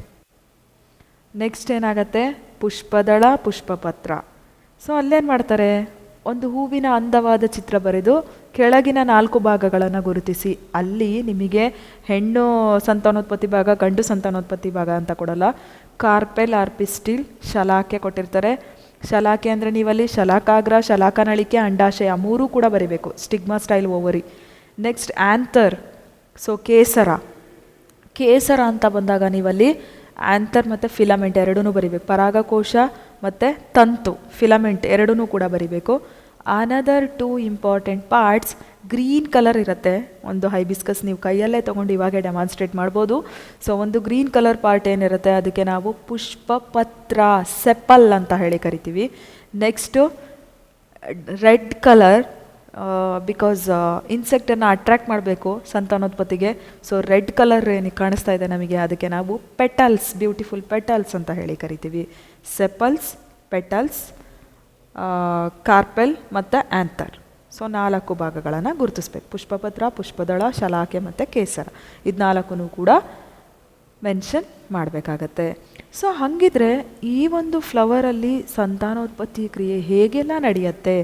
Speaker 1: ನೆಕ್ಸ್ಟ್ ಏನಾಗುತ್ತೆ, ಪುಷ್ಪದಳ, ಪುಷ್ಪಪತ್ರ. ಸೊ ಅಲ್ಲೇನು ಮಾಡ್ತಾರೆ, ಒಂದು ಹೂವಿನ ಅಂದವಾದ ಚಿತ್ರ ಬರೆದು ಕೆಳಗಿನ 4 ಭಾಗಗಳನ್ನು ಗುರುತಿಸಿ. ಅಲ್ಲಿ ನಿಮಗೆ ಹೆಣ್ಣು ಸಂತಾನೋತ್ಪತ್ತಿ ಭಾಗ, ಗಂಡು ಸಂತಾನೋತ್ಪತ್ತಿ ಭಾಗ ಅಂತ ಕೊಡಲ್ಲ. ಕಾರ್ಪೆಲ್ ಆರ್ ಪಿಸ್ಟಿಲ್, ಶಲಾಕೆ ಕೊಟ್ಟಿರ್ತಾರೆ. ಶಲಾಕೆ ಅಂದರೆ ನೀವಲ್ಲಿ ಶಲಾಕಾಗ್ರ, ಶಲಾಕನಳಿಕೆ, ಅಂಡಾಶಯ ಮೂರೂ ಕೂಡ ಬರಿಬೇಕು, stigma, style, ovary. Next anther, so ಕೇಸರ. ಕೇಸರ ಅಂತ ಬಂದಾಗ ನೀವಲ್ಲಿ ಆ್ಯಂಥರ್ ಮತ್ತು ಫಿಲಮೆಂಟ್ ಎರಡೂ ಬರಿಬೇಕು. ಪರಾಗಕೋಶ ಮತ್ತು ತಂತು, ಫಿಲಮೆಂಟ್ ಎರಡೂ ಕೂಡ ಬರಿಬೇಕು. Another 2 important parts, green colour ಇರುತ್ತೆ. ಒಂದು ಹೈಬಿಸ್ಕಸ್ ನೀವು ಕೈಯಲ್ಲೇ ತೊಗೊಂಡು ಇವಾಗೆ ಡೆಮಾನ್ಸ್ಟ್ರೇಟ್ ಮಾಡ್ಬೋದು. ಸೊ ಒಂದು ಗ್ರೀನ್ ಕಲರ್ ಪಾರ್ಟ್ ಏನಿರುತ್ತೆ ಅದಕ್ಕೆ ನಾವು ಪುಷ್ಪಪತ್ರ, ಸೆಪಲ್ ಅಂತ ಹೇಳಿ ಕರಿತೀವಿ. ನೆಕ್ಸ್ಟು ರೆಡ್ ಕಲರ್, ಬಿಕಾಸ್ ಇನ್ಸೆಕ್ಟನ್ನು ಅಟ್ರ್ಯಾಕ್ಟ್ ಮಾಡಬೇಕು ಸಂತಾನೋತ್ಪತ್ತಿಗೆ. ಸೊ ರೆಡ್ ಕಲರ್ ಏನಕ್ಕೆ ಕಾಣಿಸ್ತಾ ಇದೆ ನಮಗೆ, ಅದಕ್ಕೆ ನಾವು ಪೆಟಲ್ಸ್, ಬ್ಯೂಟಿಫುಲ್ ಪೆಟಲ್ಸ್ ಅಂತ ಹೇಳಿ ಕರಿತೀವಿ. ಸೆಪಲ್ಸ್, ಪೆಟಲ್ಸ್, ಕಾರ್ಪೆಲ್ ಮತ್ತು ಆ್ಯಂಥರ್. ಸೊ 4 ಭಾಗಗಳನ್ನು ಗುರುತಿಸ್ಬೇಕು. ಪುಷ್ಪಪತ್ರ, ಪುಷ್ಪದಳ, ಶಲಾಕೆ ಮತ್ತು ಕೇಸರ, ಇದು 4 ಕೂಡ ಮೆನ್ಷನ್ ಮಾಡಬೇಕಾಗತ್ತೆ. ಸೊ ಹಾಗಿದ್ರೆ ಈ ಒಂದು ಫ್ಲವರಲ್ಲಿ ಸಂತಾನೋತ್ಪತ್ತಿ ಕ್ರಿಯೆ ಹೇಗೆಲ್ಲ ನಡೆಯುತ್ತೆ.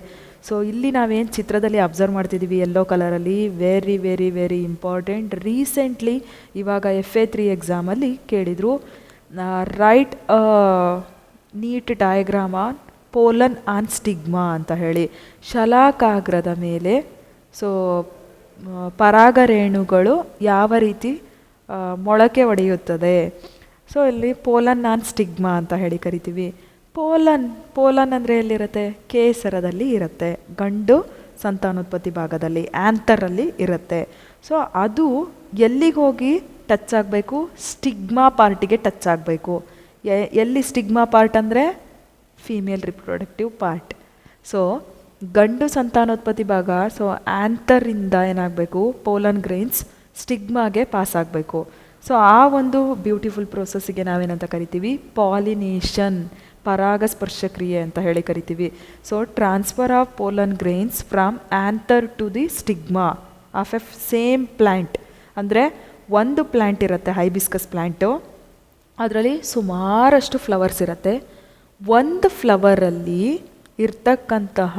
Speaker 1: ಸೊ ಇಲ್ಲಿ ನಾವೇನು ಚಿತ್ರದಲ್ಲಿ ಅಬ್ಸರ್ವ್ ಮಾಡ್ತಿದ್ದೀವಿ ಯೆಲ್ಲೋ ಕಲರಲ್ಲಿ, very very very important. Recently ಇವಾಗ FA3 ಎಕ್ಸಾಮಲ್ಲಿ ಕೇಳಿದರು, write neat diagram on pollen on stigma ಅಂತ ಹೇಳಿ. ಶಲಾಕಾಗ್ರದ ಮೇಲೆ ಸೊ ಪರಾಗರೇಣುಗಳು ಯಾವ ರೀತಿ ಮೊಳಕೆ ಒಡೆಯುತ್ತದೆ. ಸೊ ಇಲ್ಲಿ ಪೋಲನ್ ಆನ್ ಸ್ಟಿಗ್ಮಾ ಅಂತ ಹೇಳಿ ಕರಿತೀವಿ. ಪೋಲನ್ ಅಂದರೆ ಎಲ್ಲಿರುತ್ತೆ, ಕೇಸರದಲ್ಲಿ ಇರುತ್ತೆ, ಗಂಡು ಸಂತಾನೋತ್ಪತ್ತಿ ಭಾಗದಲ್ಲಿ, ಆ್ಯಂಥರಲ್ಲಿ ಇರುತ್ತೆ. ಸೊ ಅದು ಎಲ್ಲಿಗೆ ಹೋಗಿ ಟಚ್ ಆಗಬೇಕು, ಸ್ಟಿಗ್ಮಾ ಪಾರ್ಟಿಗೆ ಟಚ್ ಆಗಬೇಕು. ಎಲ್ಲಿ ಸ್ಟಿಗ್ಮಾ ಪಾರ್ಟ್ ಅಂದರೆ ಫೀಮೇಲ್ ರಿಪ್ರೊಡಕ್ಟಿವ್ ಪಾರ್ಟ್. ಸೊ ಗಂಡು ಸಂತಾನೋತ್ಪತ್ತಿ ಭಾಗ, ಸೊ ಆ್ಯಂಥರಿಂದ ಏನಾಗಬೇಕು, ಪೋಲನ್ ಗ್ರೈನ್ಸ್ ಸ್ಟಿಗ್ಮಾಗೆ ಪಾಸ್ ಆಗಬೇಕು. ಸೊ ಆ ಒಂದು ಬ್ಯೂಟಿಫುಲ್ ಪ್ರೋಸೆಸ್ಸಿಗೆ ನಾವೇನಂತ ಕರಿತೀವಿ, ಪಾಲಿನೇಷನ್, ಪರಾಗಸ್ಪರ್ಶ ಕ್ರಿಯೆ ಅಂತ ಹೇಳಿ ಕರಿತೀವಿ. So transfer of pollen grains from anther to the stigma of a same plant. ಅಂದರೆ ಒಂದು ಪ್ಲ್ಯಾಂಟ್ ಇರುತ್ತೆ, ಹೈಬಿಸ್ಕಸ್ ಪ್ಲ್ಯಾಂಟು, ಅದರಲ್ಲಿ ಸುಮಾರಷ್ಟು ಫ್ಲವರ್ಸ್ ಇರುತ್ತೆ. ಒಂದು ಫ್ಲವರಲ್ಲಿ ಇರ್ತಕ್ಕಂತಹ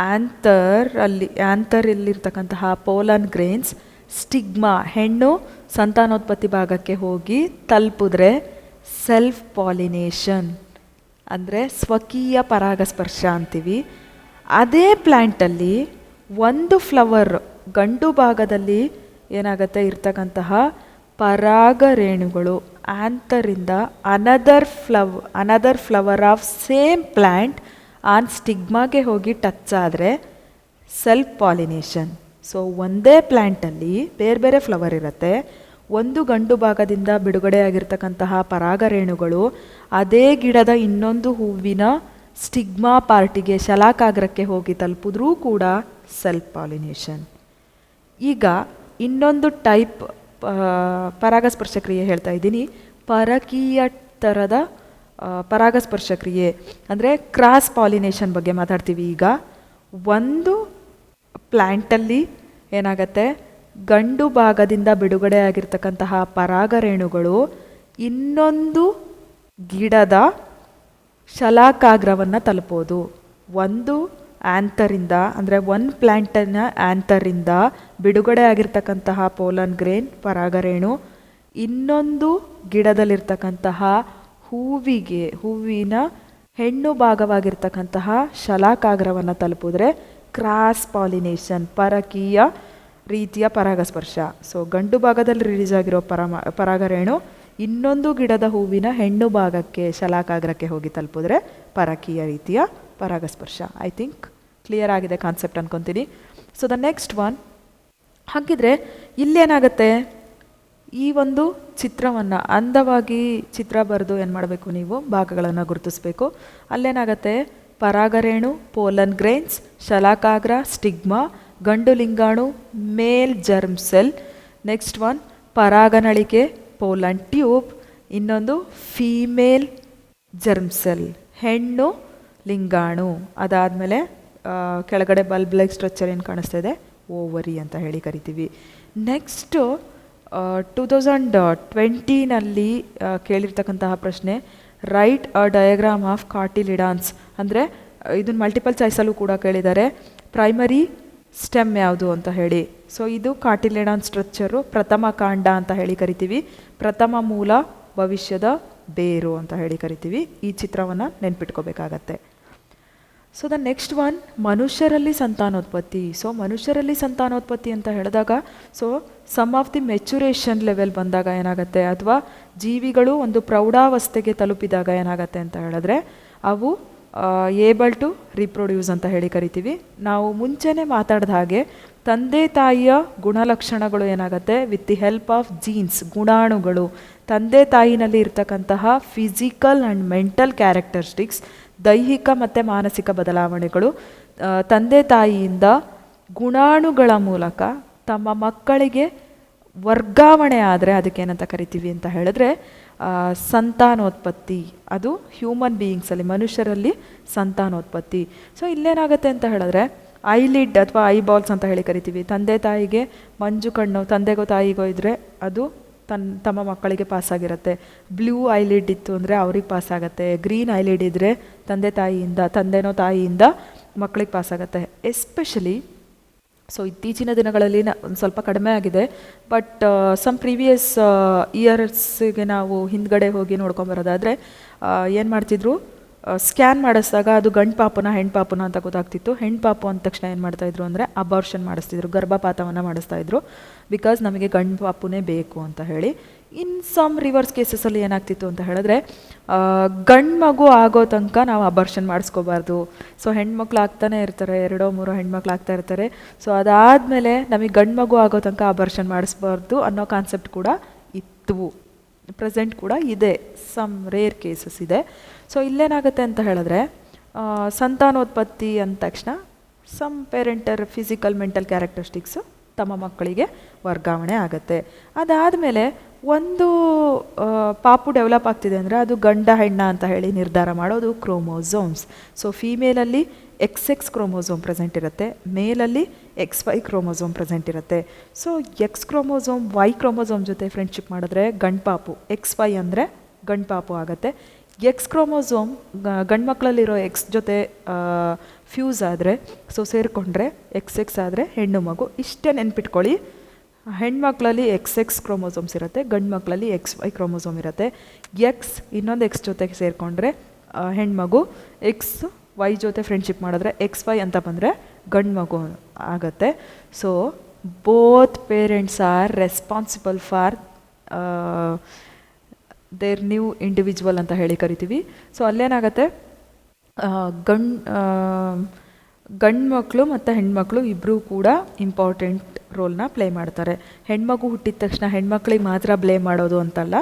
Speaker 1: ಆ್ಯಂಥರಲ್ಲಿರ್ತಕ್ಕಂತಹ ಪೋಲನ್ ಗ್ರೈನ್ಸ್ ಸ್ಟಿಗ್ಮಾ, ಹೆಣ್ಣು ಸಂತಾನೋತ್ಪತ್ತಿ ಭಾಗಕ್ಕೆ ಹೋಗಿ ತಲುಪಿದ್ರೆ ಸೆಲ್ಫ್ ಪಾಲಿನೇಷನ್ ಅಂದರೆ ಸ್ವಕೀಯ ಪರಾಗಸ್ಪರ್ಶ ಅಂತೀವಿ. ಅದೇ ಪ್ಲ್ಯಾಂಟಲ್ಲಿ ಒಂದು ಫ್ಲವರ್ ಗಂಡು ಭಾಗದಲ್ಲಿ ಏನಾಗುತ್ತೆ, ಇರ್ತಕ್ಕಂತಹ ಪರಾಗರೇಣುಗಳು ಆ್ಯಂಥರಿಂದ another flower of same plant on ಸ್ಟಿಗ್ಮಾಗೆ ಹೋಗಿ ಟಚ್ ಆದರೆ ಸೆಲ್ಫ್ ಪಾಲಿನೇಷನ್. ಸೊ ಒಂದೇ ಪ್ಲ್ಯಾಂಟಲ್ಲಿ ಬೇರೆ ಬೇರೆ ಫ್ಲವರ್ ಇರುತ್ತೆ. ಒಂದು ಗಂಡು ಭಾಗದಿಂದ ಬಿಡುಗಡೆಯಾಗಿರ್ತಕ್ಕಂತಹ ಪರಾಗರೇಣುಗಳು ಅದೇ ಗಿಡದ ಇನ್ನೊಂದು ಹೂವಿನ ಸ್ಟಿಗ್ಮಾ ಪಾರ್ಟಿಗೆ, ಶಲಾಕಾಗ್ರಕ್ಕೆ ಹೋಗಿ ತಲುಪಿದ್ರೂ ಕೂಡ ಸೆಲ್ಫ್ ಪಾಲಿನೇಷನ್. ಈಗ ಇನ್ನೊಂದು ಟೈಪ್ ಪರಾಗಸ್ಪರ್ಶ ಕ್ರಿಯೆ ಹೇಳ್ತಾ ಇದ್ದೀನಿ, ಪರಕೀಯ ಥರದ ಪರಾಗಸ್ಪರ್ಶ ಕ್ರಿಯೆ ಅಂದರೆ ಕ್ರಾಸ್ ಪಾಲಿನೇಷನ್ ಬಗ್ಗೆ ಮಾತಾಡ್ತೀವಿ. ಈಗ ಒಂದು ಪ್ಲ್ಯಾಂಟಲ್ಲಿ ಏನಾಗತ್ತೆ, ಗಂಡು ಭಾಗದಿಂದ ಬಿಡುಗಡೆ ಆಗಿರ್ತಕ್ಕಂತಹ ಪರಾಗರೇಣುಗಳು ಇನ್ನೊಂದು ಗಿಡದ ಶಲಾಕಾಗ್ರವನ್ನು ತಲುಪೋದು. ಒಂದು ಆ್ಯಂಥರಿಂದ ಅಂದರೆ ಒಂದು ಪ್ಲ್ಯಾಂಟನ್ನ ಆ್ಯಂಥರಿಂದ ಬಿಡುಗಡೆ ಆಗಿರ್ತಕ್ಕಂತಹ ಪೋಲನ್ ಗ್ರೇನ್ ಪರಾಗರೇಣು ಇನ್ನೊಂದು ಗಿಡದಲ್ಲಿರ್ತಕ್ಕಂತಹ ಹೂವಿನ ಹೆಣ್ಣು ಭಾಗವಾಗಿರ್ತಕ್ಕಂತಹ ಶಲಾಕಾಗ್ರವನ್ನು ತಲುಪಿದ್ರೆ ಕ್ರಾಸ್ ಪಾಲಿನೇಷನ್, ಪರಕೀಯ ರೀತಿಯ ಪರಾಗಸ್ಪರ್ಶ. ಸೊ ಗಂಡು ಭಾಗದಲ್ಲಿ ರಿಲೀಸ್ ಆಗಿರೋ ಪರಾಗರೇಣು ಇನ್ನೊಂದು ಗಿಡದ ಹೂವಿನ ಹೆಣ್ಣು ಭಾಗಕ್ಕೆ, ಶಲಾಕಾಗ್ರಕ್ಕೆ ಹೋಗಿ ತಲುಪಿದ್ರೆ ಪರಕೀಯ ರೀತಿಯ ಪರಾಗಸ್ಪರ್ಶ. ಐ ಥಿಂಕ್ ಕ್ಲಿಯರ್ ಆಗಿದೆ ಕಾನ್ಸೆಪ್ಟ್ ಅನ್ಕೊತೀನಿ. ಸೊ ದ ನೆಕ್ಸ್ಟ್ ಒನ್, ಹಾಗಿದ್ರೆ ಇಲ್ಲೇನಾಗುತ್ತೆ, ಈ ಒಂದು ಚಿತ್ರವನ್ನು ಅಂದವಾಗಿ ಚಿತ್ರ ಬರೆದು ಏನು ಮಾಡಬೇಕು, ನೀವು ಭಾಗಗಳನ್ನು ಗುರುತಿಸಬೇಕು. ಅಲ್ಲೇನಾಗುತ್ತೆ, ಪರಾಗರೇಣು, ಪೋಲನ್ ಗ್ರೈನ್ಸ್, ಶಲಾಕಾಗ್ರ, ಸ್ಟಿಗ್ಮಾ, ಗಂಡು ಲಿಂಗಾಣು, male germ cell, next one ಪರಾಗನಳಿಕೆ ಪೋಲನ್ ಟ್ಯೂಬ್, ಇನ್ನೊಂದು ಫೀಮೇಲ್ ಜರ್ಮ್ ಸೆಲ್ ಹೆಣ್ಣು ಲಿಂಗಾಣು. ಅದಾದಮೇಲೆ ಕೆಳಗಡೆ ಬಲ್ಬ್ ಲೈಕ್ ಸ್ಟ್ರಕ್ಚರ್ ಏನು ಕಾಣಿಸ್ತಾ ಇದೆ ಓವರಿ ಅಂತ ಹೇಳಿ ಕರಿತೀವಿ. ನೆಕ್ಸ್ಟು 2020ನಲ್ಲಿ ಕೇಳಿರ್ತಕ್ಕಂತಹ ಪ್ರಶ್ನೆ ರೈಟ್ ಅ ಡಯಾಗ್ರಾಮ್ ಆಫ್ ಕಾರ್ಟಿಲಿಡಾನ್ಸ್, ಅಂದರೆ ಇದನ್ನು ಮಲ್ಟಿಪಲ್ ಚಾಯ್ಸಲ್ಲೂ ಕೂಡ ಕೇಳಿದ್ದಾರೆ. ಪ್ರೈಮರಿ ಸ್ಟೆಮ್ ಯಾವುದು ಅಂತ ಹೇಳಿ. ಸೊ ಇದು ಕಾರ್ಟಿಲಿಡಾನ್ ಸ್ಟ್ರಕ್ಚರು ಪ್ರಥಮ ಕಾಂಡ ಅಂತ ಹೇಳಿ ಕರಿತೀವಿ. ಪ್ರಥಮ ಮೂಲ ಭವಿಷ್ಯದ ಬೇರು ಅಂತ ಹೇಳಿ ಕರಿತೀವಿ. ಈ ಚಿತ್ರವನ್ನು ನೆನ್ಪಿಟ್ಕೋಬೇಕಾಗತ್ತೆ. ಸೊ ದ ನೆಕ್ಸ್ಟ್ ಒನ್ ಮನುಷ್ಯರಲ್ಲಿ ಸಂತಾನೋತ್ಪತ್ತಿ. ಸೊ ಮನುಷ್ಯರಲ್ಲಿ ಸಂತಾನೋತ್ಪತ್ತಿ ಅಂತ ಹೇಳಿದಾಗ so some of the maturation level ಬಂದಾಗ ಏನಾಗುತ್ತೆ, ಅಥವಾ ಜೀವಿಗಳು ಒಂದು ಪ್ರೌಢಾವಸ್ಥೆಗೆ ತಲುಪಿದಾಗ ಏನಾಗುತ್ತೆ ಅಂತ ಹೇಳಿದ್ರೆ ಅವು ಏಬಲ್ ಟು ರಿಪ್ರೊಡ್ಯೂಸ್ ಅಂತ ಹೇಳಿ ಕರಿತೀವಿ. ನಾವು ಮುಂಚೆನೇ ಮಾತಾಡಿದ ಹಾಗೆ ತಂದೆ ತಾಯಿಯ ಗುಣಲಕ್ಷಣಗಳು ಏನಾಗುತ್ತೆ with the help of genes, ಗುಣಾಣುಗಳು, ತಂದೆ ತಾಯಿನಲ್ಲಿ ಇರ್ತಕ್ಕಂತಹ ಫಿಸಿಕಲ್ ಆ್ಯಂಡ್ ಮೆಂಟಲ್ ಕ್ಯಾರೆಕ್ಟರಿಸ್ಟಿಕ್ಸ್, ದೈಹಿಕ ಮತ್ತು ಮಾನಸಿಕ ಬದಲಾವಣೆಗಳು ತಂದೆ ತಾಯಿಯಿಂದ ಗುಣಾಣುಗಳ ಮೂಲಕ ತಮ್ಮ ಮಕ್ಕಳಿಗೆ ವರ್ಗಾವಣೆ ಆದರೆ ಅದಕ್ಕೇನಂತ ಕರಿತೀವಿ ಅಂತ ಹೇಳಿದ್ರೆ ಸಂತಾನೋತ್ಪತ್ತಿ. ಅದು ಹ್ಯೂಮನ್ ಬೀಯಿಂಗ್ಸಲ್ಲಿ, ಮನುಷ್ಯರಲ್ಲಿ ಸಂತಾನೋತ್ಪತ್ತಿ. ಸೊ ಇಲ್ಲೇನಾಗುತ್ತೆ ಅಂತ ಹೇಳಿದ್ರೆ ಐಲಿಡ್ ಅಥವಾ ಐಬಾಲ್ಸ್ ಅಂತ ಹೇಳಿ ಕರಿತೀವಿ. ತಂದೆ ತಾಯಿಗೆ ಮಂಜು ಕಣ್ಣು ತಂದೆಗೋ ತಾಯಿಗೋ ಇದ್ದರೆ ಅದು ತಮ್ಮ ಮಕ್ಕಳಿಗೆ ಪಾಸಾಗಿರುತ್ತೆ. ಬ್ಲೂ ಐಲಿಡ್ ಇತ್ತು ಅಂದರೆ ಅವ್ರಿಗೆ ಪಾಸಾಗತ್ತೆ. ಗ್ರೀನ್ ಐಲಿಡ್ ಇದ್ದರೆ ತಂದೆನೋ ತಾಯಿಯಿಂದ ಮಕ್ಕಳಿಗೆ ಪಾಸಾಗತ್ತೆ. ಎಸ್ಪೆಷಲಿ ಸೊ ಇತ್ತೀಚಿನ ದಿನಗಳಲ್ಲಿ ಒಂದು ಸ್ವಲ್ಪ ಕಡಿಮೆ ಆಗಿದೆ, ಬಟ್ ಸಮ್ ಪ್ರೀವಿಯಸ್ ಇಯರ್ಸ್ಗೆ ನಾವು ಹಿಂದ್ಗಡೆ ಹೋಗಿ ನೋಡ್ಕೊಂಬರೋದಾದರೆ ಏನು ಮಾಡ್ತಿದ್ರು, ಸ್ಕ್ಯಾನ್ ಮಾಡಿಸಿದಾಗ ಅದು ಗಂಡು ಪಾಪುನ ಹೆಣ್ಣು ಪಾಪುನ ಅಂತ ಗೊತ್ತಾಗ್ತಿತ್ತು. ಹೆಣ್ಣು ಪಾಪು ಅಂದ ತಕ್ಷಣ ಏನು ಮಾಡ್ತಾಯಿದ್ರು ಅಂದರೆ ಅಬಾರ್ಷನ್ ಮಾಡಿಸ್ತಿದ್ರು, ಗರ್ಭಪಾತವನ್ನು ಮಾಡಿಸ್ತಾಯಿದ್ರು. ಬಿಕಾಸ್ ನಮಗೆ ಗಂಡು ಪಾಪುನೇ ಬೇಕು ಅಂತ ಹೇಳಿ. ಇನ್ ಸಮ್ ರಿವರ್ಸ್ ಕೇಸಸಲ್ಲಿ ಏನಾಗ್ತಿತ್ತು ಅಂತ ಹೇಳಿದ್ರೆ ಗಂಡು ಮಗು ಆಗೋ ತನಕ ನಾವು ಅಬಾರ್ಷನ್ ಮಾಡಿಸ್ಕೋಬಾರ್ದು. ಸೊ ಹೆಣ್ಮಕ್ಳು ಆಗ್ತಾನೆ ಇರ್ತಾರೆ, 2-3 ಹೆಣ್ಮಕ್ಳು ಆಗ್ತಾ ಇರ್ತಾರೆ. ಸೊ ಅದಾದಮೇಲೆ ನಮಗೆ ಗಂಡು ಮಗು ಆಗೋ ತನಕ ಅಬಾರ್ಷನ್ ಮಾಡಿಸ್ಬಾರ್ದು ಅನ್ನೋ ಕಾನ್ಸೆಪ್ಟ್ ಕೂಡ ಇತ್ತು, ಪ್ರೆಸೆಂಟ್ ಕೂಡ ಇದೆ, ಸಮ್ ರೇರ್ ಕೇಸಸ್ ಇದೆ. ಸೊ ಇಲ್ಲೇನಾಗುತ್ತೆ ಅಂತ ಹೇಳಿದ್ರೆ ಸಂತಾನೋತ್ಪತ್ತಿ ಅಂದ ತಕ್ಷಣ ಸಮ್ ಪೇರೆಂಟರ್ ಫಿಸಿಕಲ್ ಮೆಂಟಲ್ ಕ್ಯಾರೆಕ್ಟರಿಸ್ಟಿಕ್ಸು ತಮ್ಮ ಮಕ್ಕಳಿಗೆ ವರ್ಗಾವಣೆ ಆಗುತ್ತೆ. ಅದಾದಮೇಲೆ ಒಂದು ಪಾಪು ಡೆವಲಪ್ ಆಗ್ತಿದೆ ಅಂದರೆ ಅದು ಗಂಡ ಹೆಣ್ಣ ಅಂತ ಹೇಳಿ ನಿರ್ಧಾರ ಮಾಡೋದು ಕ್ರೋಮೋಸೋಮ್ಸ್. ಸೊ ಫೀಮೇಲಲ್ಲಿ XX ಕ್ರೋಮೋಸೋಮ್ ಪ್ರೆಸೆಂಟ್ ಇರುತ್ತೆ, ಮೇಲಲ್ಲಿ XY ಕ್ರೋಮೋಸೋಮ್ ಪ್ರೆಸೆಂಟ್ ಇರುತ್ತೆ. So X chromosome Y chromosome ಜೊತೆ ಫ್ರೆಂಡ್ಶಿಪ್ ಮಾಡಿದ್ರೆ ಗಂಡು ಪಾಪು, XY ಅಂದರೆ ಗಂಡು ಪಾಪು ಆಗುತ್ತೆ. X ಕ್ರೋಮೋಸೋಮ್ ಗಂಡು ಮಕ್ಕಳಲ್ಲಿರೋ X ಜೊತೆ ಫ್ಯೂಸ್ ಆದರೆ, ಸೊ ಸೇರಿಕೊಂಡ್ರೆ XX ಆದರೆ ಹೆಣ್ಣು ಮಗು. ಇಷ್ಟೇ ನೆನ್ಪಿಟ್ಕೊಳ್ಳಿ. ಹೆಣ್ಮಕ್ಳಲ್ಲಿ XX ಕ್ರೋಮೋಸೋಮ್ಸ್ ಇರುತ್ತೆ, ಗಂಡು ಮಕ್ಕಳಲ್ಲಿ XY ಕ್ರೋಮೋಸೋಮ್ ಇರುತ್ತೆ. X ಇನ್ನೊಂದು X ಜೊತೆಗೆ ಸೇರಿಕೊಂಡ್ರೆ ಹೆಣ್ಮಗು, XY ಜೊತೆ ಫ್ರೆಂಡ್ಶಿಪ್ ಮಾಡಿದ್ರೆ XY ಅಂತ ಬಂದರೆ ಗಂಡು ಮಗು ಆಗುತ್ತೆ. So both parents are responsible for their new individual ಅಂತ ಹೇಳಿ ಕರಿತೀವಿ. ಸೊ ಅಲ್ಲೇನಾಗುತ್ತೆ ಗಂಡು ಮಕ್ಕಳು ಮತ್ತು ಹೆಣ್ಮಕ್ಳು ಇಬ್ಬರೂ ಕೂಡ ಇಂಪಾರ್ಟೆಂಟ್ ರೋಲ್ನ ಪ್ಲೇ ಮಾಡ್ತಾರೆ. ಹೆಣ್ಮಗು ಹುಟ್ಟಿದ ತಕ್ಷಣ ಹೆಣ್ಮಕ್ಳಿಗೆ ಮಾತ್ರ ಬ್ಲೇಮ್ ಮಾಡೋದು ಅಂತಲ್ಲ,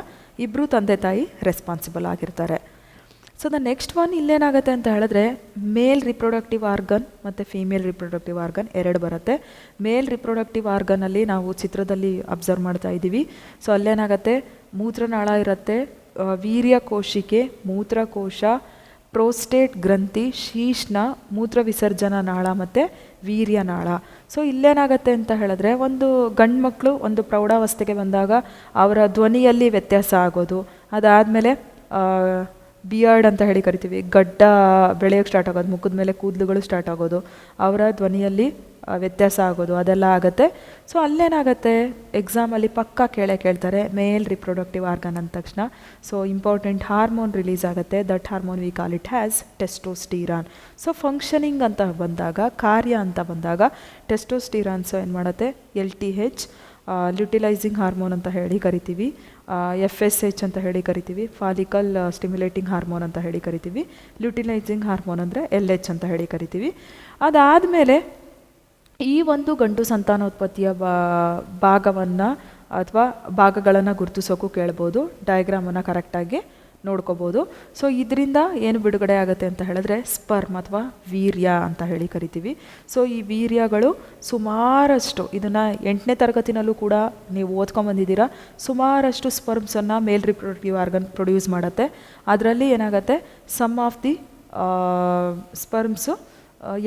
Speaker 1: ಇಬ್ಬರೂ ತಂದೆ ತಾಯಿ ರೆಸ್ಪಾನ್ಸಿಬಲ್ ಆಗಿರ್ತಾರೆ. ಸೊ ದ ನೆಕ್ಸ್ಟ್ ಒನ್ ಇಲ್ಲೇನಾಗುತ್ತೆ ಅಂತ ಹೇಳಿದ್ರೆ ಮೇಲ್ ರಿಪ್ರೊಡಕ್ಟಿವ್ ಆರ್ಗನ್ ಮತ್ತು ಫೀಮೇಲ್ ರಿಪ್ರೊಡಕ್ಟಿವ್ ಆರ್ಗನ್ ಎರಡು ಬರುತ್ತೆ. ಮೇಲ್ ರಿಪ್ರೊಡಕ್ಟಿವ್ ಆರ್ಗನಲ್ಲಿ ನಾವು ಚಿತ್ರದಲ್ಲಿ ಅಬ್ಸರ್ವ್ ಮಾಡ್ತಾ ಇದ್ದೀವಿ. ಸೊ ಅಲ್ಲೇನಾಗುತ್ತೆ ಮೂತ್ರನಾಳ ಇರುತ್ತೆ, ವೀರ್ಯ ಕೋಶಿಕೆ, ಮೂತ್ರಕೋಶ, ಪ್ರೋಸ್ಟೇಟ್ ಗ್ರಂಥಿ, ಶೀಶ್ನ, ಮೂತ್ರ ವಿಸರ್ಜನಾ ನಾಳ ಮತ್ತು ವೀರ್ಯನಾಳ. ಸೊ ಇಲ್ಲೇನಾಗುತ್ತೆ ಅಂತ ಹೇಳಿದ್ರೆ ಒಂದು ಗಂಡು ಮಕ್ಕಳು ಒಂದು ಪ್ರೌಢಾವಸ್ಥೆಗೆ ಬಂದಾಗ ಅವರ ಧ್ವನಿಯಲ್ಲಿ ವ್ಯತ್ಯಾಸ ಆಗೋದು, ಅದಾದಮೇಲೆ ಬಿಯರ್ಡ್ ಅಂತ ಹೇಳಿ ಕರಿತೀವಿ, ಗಡ್ಡ ಬೆಳೆಯೋಕ್ಕೆ ಸ್ಟಾರ್ಟ್ ಆಗೋದು, ಮುಖದ ಮೇಲೆ ಕೂದಲುಗಳು ಸ್ಟಾರ್ಟ್ ಆಗೋದು, ಅವರ ಧ್ವನಿಯಲ್ಲಿ ವ್ಯತ್ಯಾಸ ಆಗೋದು, ಅದೆಲ್ಲ ಆಗುತ್ತೆ. ಸೊ ಅಲ್ಲೇನಾಗುತ್ತೆ ಎಕ್ಸಾಮಲ್ಲಿ ಪಕ್ಕಾ ಕೇಳ್ತಾರೆ ಮೇಲ್ ರಿಪ್ರೊಡಕ್ಟಿವ್ ಆರ್ಗನ್ ಅಂದ ತಕ್ಷಣ. ಸೊ ಇಂಪಾರ್ಟೆಂಟ್ ಹಾರ್ಮೋನ್ ರಿಲೀಸ್ ಆಗುತ್ತೆ, that hormone V call it has testosterone. So functioning ಅಂತ ಬಂದಾಗ, ಕಾರ್ಯ ಅಂತ ಬಂದಾಗ ಟೆಸ್ಟೋಸ್ಟಿರಾನ್ಸ್ ಏನು ಮಾಡುತ್ತೆ, LTH ಲ್ಯೂಟಿಲೈಸಿಂಗ್ ಹಾರ್ಮೋನ್ ಅಂತ ಹೇಳಿ ಕರಿತೀವಿ, FSH ಅಂತ ಹೇಳಿ ಕರಿತೀವಿ, ಫಾಲಿಕಲ್ ಸ್ಟಿಮ್ಯುಲೇಟಿಂಗ್ ಹಾರ್ಮೋನ್ ಅಂತ ಹೇಳಿ ಕರಿತೀವಿ, ಲ್ಯೂಟಿಲೈಸಿಂಗ್ ಹಾರ್ಮೋನ್ ಅಂದರೆ LH ಅಂತ ಹೇಳಿ ಕರಿತೀವಿ. ಅದಾದಮೇಲೆ ಈ ಒಂದು ಗಂಡು ಸಂತಾನೋತ್ಪತ್ತಿಯ ಭಾಗವನ್ನು ಅಥವಾ ಭಾಗಗಳನ್ನು ಗುರುತಿಸೋಕ್ಕೂ ಕೇಳ್ಬೋದು. ಡಯಾಗ್ರಾಮನ್ನು ಕರೆಕ್ಟಾಗಿ ನೋಡ್ಕೋಬೋದು. ಸೊ ಇದರಿಂದ ಏನು ಬಿಡುಗಡೆ ಆಗುತ್ತೆ ಅಂತ ಹೇಳಿದ್ರೆ ಸ್ಪರ್ಮ್ ಅಥವಾ ವೀರ್ಯ ಅಂತ ಹೇಳಿ ಕರಿತೀವಿ. ಸೊ ಈ ವೀರ್ಯಗಳು ಸುಮಾರಷ್ಟು, ಇದನ್ನು 8ನೇ ತರಗತಿನಲ್ಲೂ ಕೂಡ ನೀವು ಓದ್ಕೊಂಬಂದಿದ್ದೀರಾ, ಸುಮಾರಷ್ಟು ಸ್ಪರ್ಮ್ಸನ್ನು ಮೇಲ್ ರಿಪ್ರೊಡಕ್ಟಿವ್ ಆರ್ಗನ್ ಪ್ರೊಡ್ಯೂಸ್ ಮಾಡುತ್ತೆ. ಅದರಲ್ಲಿ ಏನಾಗುತ್ತೆ, some of the sperms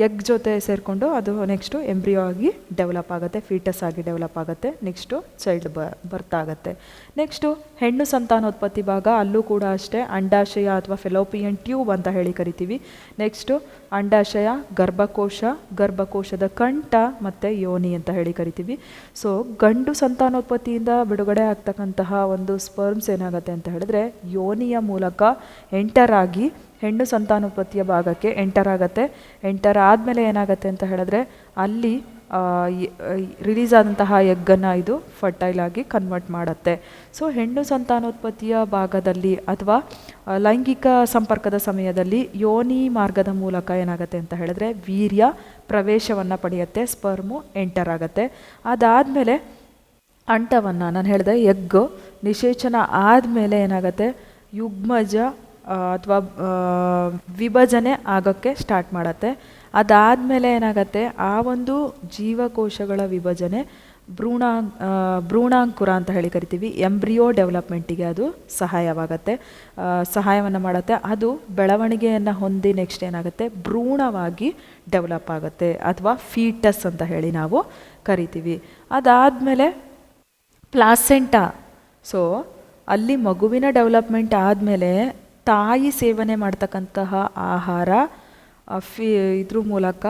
Speaker 1: egg ಜೊತೆ ಸೇರಿಕೊಂಡು ಅದು ನೆಕ್ಸ್ಟು ಎಂಬ್ರಿಯೋ ಆಗಿ ಡೆವಲಪ್ ಆಗುತ್ತೆ, ಫೀಟಸ್ ಆಗಿ ಡೆವಲಪ್ ಆಗುತ್ತೆ, ನೆಕ್ಸ್ಟು ಚೈಲ್ಡ್ ಬರ್ತ್ ಆಗುತ್ತೆ. ನೆಕ್ಸ್ಟು ಹೆಣ್ಣು ಸಂತಾನೋತ್ಪತ್ತಿ ಭಾಗ, ಅಲ್ಲೂ ಕೂಡ ಅಷ್ಟೇ ಅಂಡಾಶಯ ಅಥವಾ ಫೆಲೋಪಿಯನ್ ಟ್ಯೂಬ್ ಅಂತ ಹೇಳಿ ಕರಿತೀವಿ. ನೆಕ್ಸ್ಟು ಅಂಡಾಶಯ, ಗರ್ಭಕೋಶ, ಗರ್ಭಕೋಶದ ಕಂಠ ಮತ್ತು ಯೋನಿ ಅಂತ ಹೇಳಿ ಕರಿತೀವಿ. ಸೊ ಗಂಡು ಸಂತಾನೋತ್ಪತ್ತಿಯಿಂದ ಬಿಡುಗಡೆ ಆಗ್ತಕ್ಕಂತಹ ಒಂದು ಸ್ಪರ್ಮ್ಸ್ ಏನಾಗುತ್ತೆ ಅಂತ ಹೇಳಿದ್ರೆ ಯೋನಿಯ ಮೂಲಕ ಎಂಟರ್ ಆಗಿ ಹೆಣ್ಣು ಸಂತಾನೋತ್ಪತ್ತಿಯ ಭಾಗಕ್ಕೆ ಎಂಟರ್ ಆಗುತ್ತೆ. ಎಂಟರ್ ಆದಮೇಲೆ ಏನಾಗುತ್ತೆ ಅಂತ ಹೇಳಿದ್ರೆ ಅಲ್ಲಿ ರಿಲೀಸ್ ಆದಂತಹ ಎಗ್ಗನ್ನು ಇದು ಫರ್ಟೈಲ್ ಆಗಿ ಕನ್ವರ್ಟ್ ಮಾಡುತ್ತೆ. ಸೊ ಹೆಣ್ಣು ಸಂತಾನೋತ್ಪತ್ತಿಯ ಭಾಗದಲ್ಲಿ ಅಥವಾ ಲೈಂಗಿಕ ಸಂಪರ್ಕದ ಸಮಯದಲ್ಲಿ ಯೋನಿ ಮಾರ್ಗದ ಮೂಲಕ ಏನಾಗುತ್ತೆ ಅಂತ ಹೇಳಿದ್ರೆ ವೀರ್ಯ ಪ್ರವೇಶವನ್ನು ಪಡೆಯುತ್ತೆ, ಸ್ಪರ್ಮು ಎಂಟರ್ ಆಗುತ್ತೆ. ಅದಾದಮೇಲೆ ಅಂಟವನ್ನು, ನಾನು ಹೇಳಿದೆ ಎಗ್ ನಿಷೇಚನ ಆದಮೇಲೆ ಏನಾಗುತ್ತೆ, ಯುಗ್ಮಜ ಅಥವಾ ವಿಭಜನೆ ಆಗೋಕ್ಕೆ ಸ್ಟಾರ್ಟ್ ಮಾಡುತ್ತೆ. ಅದಾದಮೇಲೆ ಏನಾಗುತ್ತೆ, ಆ ಒಂದು ಜೀವಕೋಶಗಳ ವಿಭಜನೆ ಭ್ರೂಣಾಂಕುರ ಅಂತ ಹೇಳಿ ಕರಿತೀವಿ, ಎಂಬ್ರಿಯೋ ಡೆವಲಪ್ಮೆಂಟಿಗೆ ಅದು ಸಹಾಯವನ್ನು ಮಾಡುತ್ತೆ. ಅದು ಬೆಳವಣಿಗೆಯನ್ನು ಹೊಂದಿ ನೆಕ್ಸ್ಟ್ ಏನಾಗುತ್ತೆ, ಭ್ರೂಣವಾಗಿ ಡೆವಲಪ್ ಆಗುತ್ತೆ ಅಥವಾ ಫೀಟಸ್ ಅಂತ ಹೇಳಿ ನಾವು ಕರಿತೀವಿ. ಅದಾದಮೇಲೆ ಪ್ಲಾಸೆಂಟಾ, ಸೊ ಅಲ್ಲಿ ಮಗುವಿನ ಡೆವಲಪ್ಮೆಂಟ್ ಆದಮೇಲೆ ತಾಯಿ ಸೇವನೆ ಮಾಡ್ತಕ್ಕಂತಹ ಆಹಾರ ಇದ್ರ ಮೂಲಕ,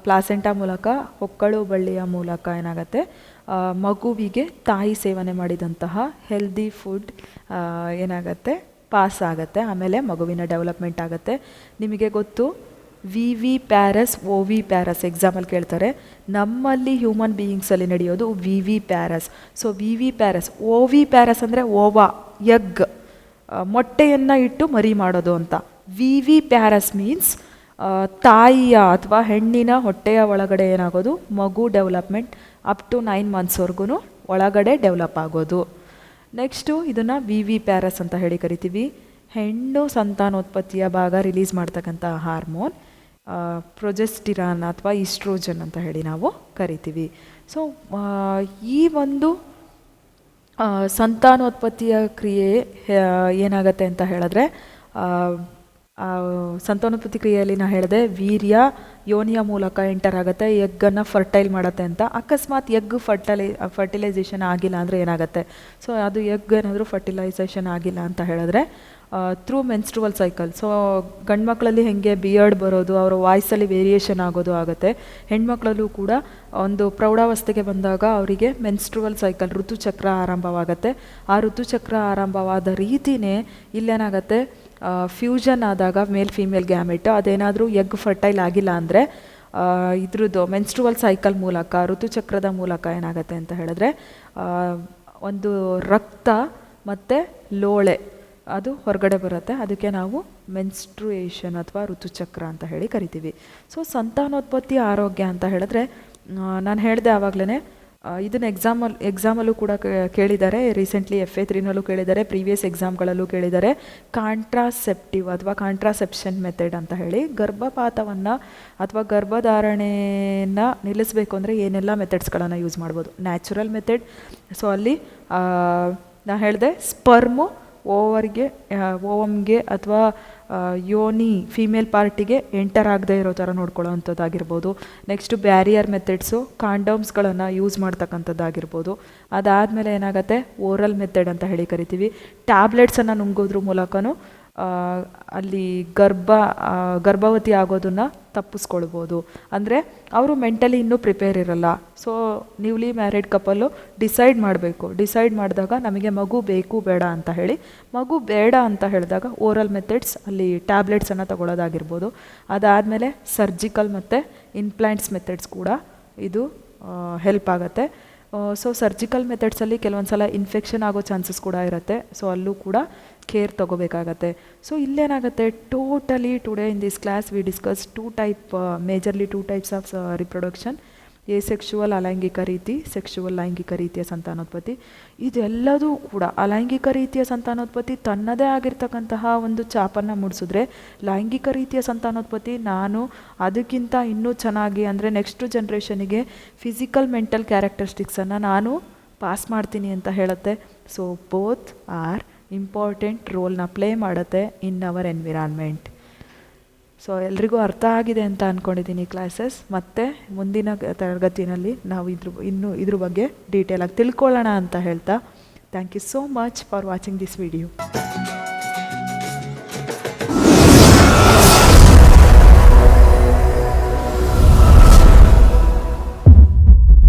Speaker 1: ಪ್ಲಾಸೆಂಟಾ ಮೂಲಕ, ಹೊಕ್ಕಳು ಬಳ್ಳಿಯ ಮೂಲಕ ಏನಾಗುತ್ತೆ, ಮಗುವಿಗೆ ತಾಯಿ ಸೇವನೆ ಮಾಡಿದಂತಹ ಹೆಲ್ದಿ ಫುಡ್ ಏನಾಗುತ್ತೆ ಪಾಸ್ ಆಗುತ್ತೆ. ಆಮೇಲೆ ಮಗುವಿನ ಡೆವಲಪ್ಮೆಂಟ್ ಆಗುತ್ತೆ. ನಿಮಗೆ ಗೊತ್ತು, ವಿ ಪ್ಯಾರಸ್ ವಿ ಪ್ಯಾರಸ್ ಎಕ್ಸಾಮಲ್ಲಿ ಕೇಳ್ತಾರೆ. ನಮ್ಮಲ್ಲಿ ಹ್ಯೂಮನ್ ಬೀಯಿಂಗ್ಸಲ್ಲಿ ನಡೆಯೋದು viviparous. So viviparous, viviparous ಅಂದರೆ ಓವಾ, ಎಗ್, ಮೊಟ್ಟೆಯನ್ನು ಇಟ್ಟು ಮರಿ ಮಾಡೋದು ಅಂತ. ವಿ ಪ್ಯಾರಸ್ ಮೀನ್ಸ್ ತಾಯಿಯ ಅಥವಾ ಹೆಣ್ಣಿನ ಹೊಟ್ಟೆಯ ಒಳಗಡೆ ಏನಾಗೋದು, ಮಗು ಡೆವಲಪ್ಮೆಂಟ್ ಅಪ್ ಟು 9 ಮಂತ್ಸ್ವರೆಗೂ ಒಳಗಡೆ ಡೆವಲಪ್ ಆಗೋದು. ನೆಕ್ಸ್ಟು ಇದನ್ನು ವಿ ಪ್ಯಾರಸ್ ಅಂತ ಹೇಳಿ ಕರಿತೀವಿ. ಹೆಣ್ಣು ಸಂತಾನೋತ್ಪತ್ತಿಯ ಭಾಗ ರಿಲೀಸ್ ಮಾಡ್ತಕ್ಕಂಥ ಹಾರ್ಮೋನ್ ಪ್ರೊಜೆಸ್ಟಿರಾನ್ ಅಥವಾ ಈಸ್ಟ್ರೋಜನ್ ಅಂತ ಹೇಳಿ ನಾವು ಕರಿತೀವಿ. ಸೊ ಈ ಒಂದು ಸಂತಾನೋತ್ಪತ್ತಿಯ ಕ್ರಿಯೆ ಏನಾಗುತ್ತೆ ಅಂತ ಹೇಳಿದ್ರೆ, ಸಂತಾನೋತ್ಪತ್ತಿ ಕ್ರಿಯೆಯಲ್ಲಿ ನಾನು ಹೇಳಿದೆ ವೀರ್ಯ ಯೋನಿಯ ಮೂಲಕ ಎಂಟರ್ ಆಗುತ್ತೆ, ಎಗ್ಗನ್ನು ಫರ್ಟೈಲ್ ಮಾಡುತ್ತೆ ಅಂತ. ಅಕಸ್ಮಾತ್ ಎಗ್ ಫರ್ಟಿಲೈಸೇಷನ್ ಆಗಿಲ್ಲ ಅಂದರೆ ಏನಾಗುತ್ತೆ, ಸೊ ಅದು ಎಗ್ ಏನಾದರೂ ಫರ್ಟಿಲೈಸೇಷನ್ ಆಗಿಲ್ಲ ಅಂತ ಹೇಳಿದ್ರೆ ಥ್ರೂ ಮೆನ್ಸ್ಟ್ರುವಲ್ ಸೈಕಲ್. ಸೊ ಗಂಡು ಮಕ್ಕಳಲ್ಲಿ ಹೇಗೆ ಬಿಯರ್ಡ್ ಬರೋದು, ಅವರ ವಾಯ್ಸಲ್ಲಿ ವೇರಿಯೇಷನ್ ಆಗೋದು ಆಗುತ್ತೆ, ಹೆಣ್ಮಕ್ಳಲ್ಲೂ ಕೂಡ ಒಂದು ಪ್ರೌಢಾವಸ್ಥೆಗೆ ಬಂದಾಗ ಅವರಿಗೆ ಮೆನ್ಸ್ಟ್ರುವಲ್ ಸೈಕಲ್, ಋತುಚಕ್ರ ಆರಂಭವಾಗುತ್ತೆ. ಆ ಋತುಚಕ್ರ ಆರಂಭವಾದ ರೀತಿಯೇ ಇಲ್ಲೇನಾಗುತ್ತೆ, ಫ್ಯೂಷನ್ ಆದಾಗ ಮೇಲ್ ಫೀಮೇಲ್ ಗ್ಯಾಮೆಟ್ ಅದೇನಾದರೂ ಎಗ್ ಫರ್ಟೈಲ್ ಆಗಿಲ್ಲ ಅಂದರೆ ಇದ್ರದ್ದು ಮೆನ್ಸ್ಟ್ರುವಲ್ ಸೈಕಲ್ ಮೂಲಕ, ಋತುಚಕ್ರದ ಮೂಲಕ ಏನಾಗುತ್ತೆ ಅಂತ ಹೇಳಿದ್ರೆ ಒಂದು ರಕ್ತ ಮತ್ತು ಲೋಳೆ ಅದು ಹೊರಗಡೆ ಬರುತ್ತೆ. ಅದಕ್ಕೆ ನಾವು ಮೆನ್ಸ್ಟ್ರುಯೇಷನ್ ಅಥವಾ ಋತುಚಕ್ರ ಅಂತ ಹೇಳಿ ಕರಿತೀವಿ. ಸೊ ಸಂತಾನೋತ್ಪತ್ತಿ ಆರೋಗ್ಯ ಅಂತ ಹೇಳಿದ್ರೆ ನಾನು ಹೇಳಿದೆ ಆವಾಗಲೇ, ಇದನ್ನು ಎಕ್ಸಾಮಲ್ಲೂ ಕೂಡ ಕೇಳಿದ್ದಾರೆ, ರೀಸೆಂಟ್ಲಿ FA3ನಲ್ಲೂ ಕೇಳಿದ್ದಾರೆ, ಪ್ರೀವಿಯಸ್ ಎಕ್ಸಾಮ್ಗಳಲ್ಲೂ ಕೇಳಿದ್ದಾರೆ. ಕಾಂಟ್ರಾಸೆಪ್ಟಿವ್ ಅಥವಾ ಕಾಂಟ್ರಾಸೆಪ್ಷನ್ ಮೆಥಡ್ ಅಂತ ಹೇಳಿ, ಗರ್ಭಪಾತವನ್ನು ಅಥವಾ ಗರ್ಭಧಾರಣೆಯನ್ನು ನಿಲ್ಲಿಸಬೇಕು ಅಂದರೆ ಏನೆಲ್ಲ ಮೆಥಡ್ಸ್ಗಳನ್ನು ಯೂಸ್ ಮಾಡ್ಬೋದು. ನ್ಯಾಚುರಲ್ ಮೆಥಡ್, ಸೊ ಅಲ್ಲಿ ನಾನು ಹೇಳಿದೆ ಸ್ಪರ್ಮು ಓವಮ್ಗೆ ಅಥವಾ ಯೋನಿ ಫೀಮೇಲ್ ಪಾರ್ಟಿಗೆ ಎಂಟರ್ ಆಗದೆ ಇರೋ ಥರ ನೋಡ್ಕೊಳ್ಳೋ ಅಂಥದ್ದಾಗಿರ್ಬೋದು. ನೆಕ್ಸ್ಟು ಬ್ಯಾರಿಯರ್ ಮೆಥಡ್ಸು, ಕಾಂಡೋಮ್ಸ್ಗಳನ್ನು ಯೂಸ್ ಮಾಡ್ತಕ್ಕಂಥದ್ದಾಗಿರ್ಬೋದು. ಅದಾದಮೇಲೆ ಏನಾಗುತ್ತೆ, ಓರಲ್ ಮೆಥಡ್ ಅಂತ ಹೇಳಿ ಕರಿತೀವಿ. ಟ್ಯಾಬ್ಲೆಟ್ಸನ್ನು ನುಂಗೋದ್ರ ಮೂಲಕನೂ ಅಲ್ಲಿ ಗರ್ಭವತಿ ಆಗೋದನ್ನು ತಪ್ಪಿಸ್ಕೊಳ್ಬೋದು. ಅಂದರೆ ಅವರು ಮೆಂಟಲಿ ಇನ್ನೂ ಪ್ರಿಪೇರ್ ಇರಲ್ಲ. ಸೊ ನ್ಯೂಲಿ ಮ್ಯಾರಿಡ್ ಕಪಲ್ಲು ಡಿಸೈಡ್ ಮಾಡಿದಾಗ ನಮಗೆ ಮಗು ಬೇಕು ಬೇಡ ಅಂತ ಹೇಳಿ, ಮಗು ಬೇಡ ಅಂತ ಹೇಳಿದಾಗ ಓರಲ್ ಮೆಥಡ್ಸ್, ಅಲ್ಲಿ ಟ್ಯಾಬ್ಲೆಟ್ಸನ್ನು ತಗೊಳ್ಳೋದಾಗಿರ್ಬೋದು. ಅದಾದಮೇಲೆ ಸರ್ಜಿಕಲ್ ಮತ್ತು ಇಂಪ್ಲಾಂಟ್ಸ್ ಮೆಥಡ್ಸ್ ಕೂಡ ಇದು ಹೆಲ್ಪ್ ಆಗುತ್ತೆ. ಸೊ ಸರ್ಜಿಕಲ್ ಮೆಥಡ್ಸಲ್ಲಿ ಕೆಲವೊಂದು ಸಲ ಇನ್ಫೆಕ್ಷನ್ ಆಗೋ ಚಾನ್ಸಸ್ ಕೂಡ ಇರುತ್ತೆ. ಸೊ ಅಲ್ಲೂ ಕೂಡ ಕೇರ್ ತಗೋಬೇಕಾಗತ್ತೆ. ಸೊ ಇಲ್ಲೇನಾಗುತ್ತೆ, totally today in this class we discuss majorly two types of reproduction. Sexual ಅಲೈಂಗಿಕ ರೀತಿ, ಸೆಕ್ಷುವಲ್ ಲೈಂಗಿಕ ರೀತಿಯ ಸಂತಾನೋತ್ಪತ್ತಿ. ಇದೆಲ್ಲದೂ ಕೂಡ ಅಲೈಂಗಿಕ ರೀತಿಯ ಸಂತಾನೋತ್ಪತ್ತಿ ತನ್ನದೇ ಆಗಿರ್ತಕ್ಕಂತಹ ಒಂದು ಛಾಪನ್ನು ಮೂಡಿಸಿದ್ರೆ, ಲೈಂಗಿಕ ರೀತಿಯ ಸಂತಾನೋತ್ಪತ್ತಿ ನಾನು ಅದಕ್ಕಿಂತ ಇನ್ನೂ ಚೆನ್ನಾಗಿ ಅಂದರೆ ನೆಕ್ಸ್ಟ್ ಜನ್ರೇಷನಿಗೆ ಫಿಸಿಕಲ್ ಮೆಂಟಲ್ ಕ್ಯಾರೆಕ್ಟರಿಸ್ಟಿಕ್ಸನ್ನು ನಾನು ಪಾಸ್ ಮಾಡ್ತೀನಿ ಅಂತ ಹೇಳುತ್ತೆ. ಸೊ ಬೋತ್ ಆರ್ ಇಂಪಾರ್ಟೆಂಟ್ ರೋಲ್ನ ಪ್ಲೇ ಮಾಡುತ್ತೆ ಇನ್ ಅವರ್ ಎನ್ವಿರಾನ್ಮೆಂಟ್. ಸೊ ಎಲ್ರಿಗೂ ಅರ್ಥ ಆಗಿದೆ ಅಂತ ಅಂದ್ಕೊಂಡಿದ್ದೀನಿ ಕ್ಲಾಸಸ್. ಮತ್ತು ಮುಂದಿನ ತರಗತಿಯಲ್ಲಿ ನಾವು ಇದ್ರ ಬಗ್ಗೆ ಡೀಟೇಲಾಗಿ ತಿಳ್ಕೊಳ್ಳೋಣ ಅಂತ ಹೇಳ್ತಾ, thank you so much for watching this video.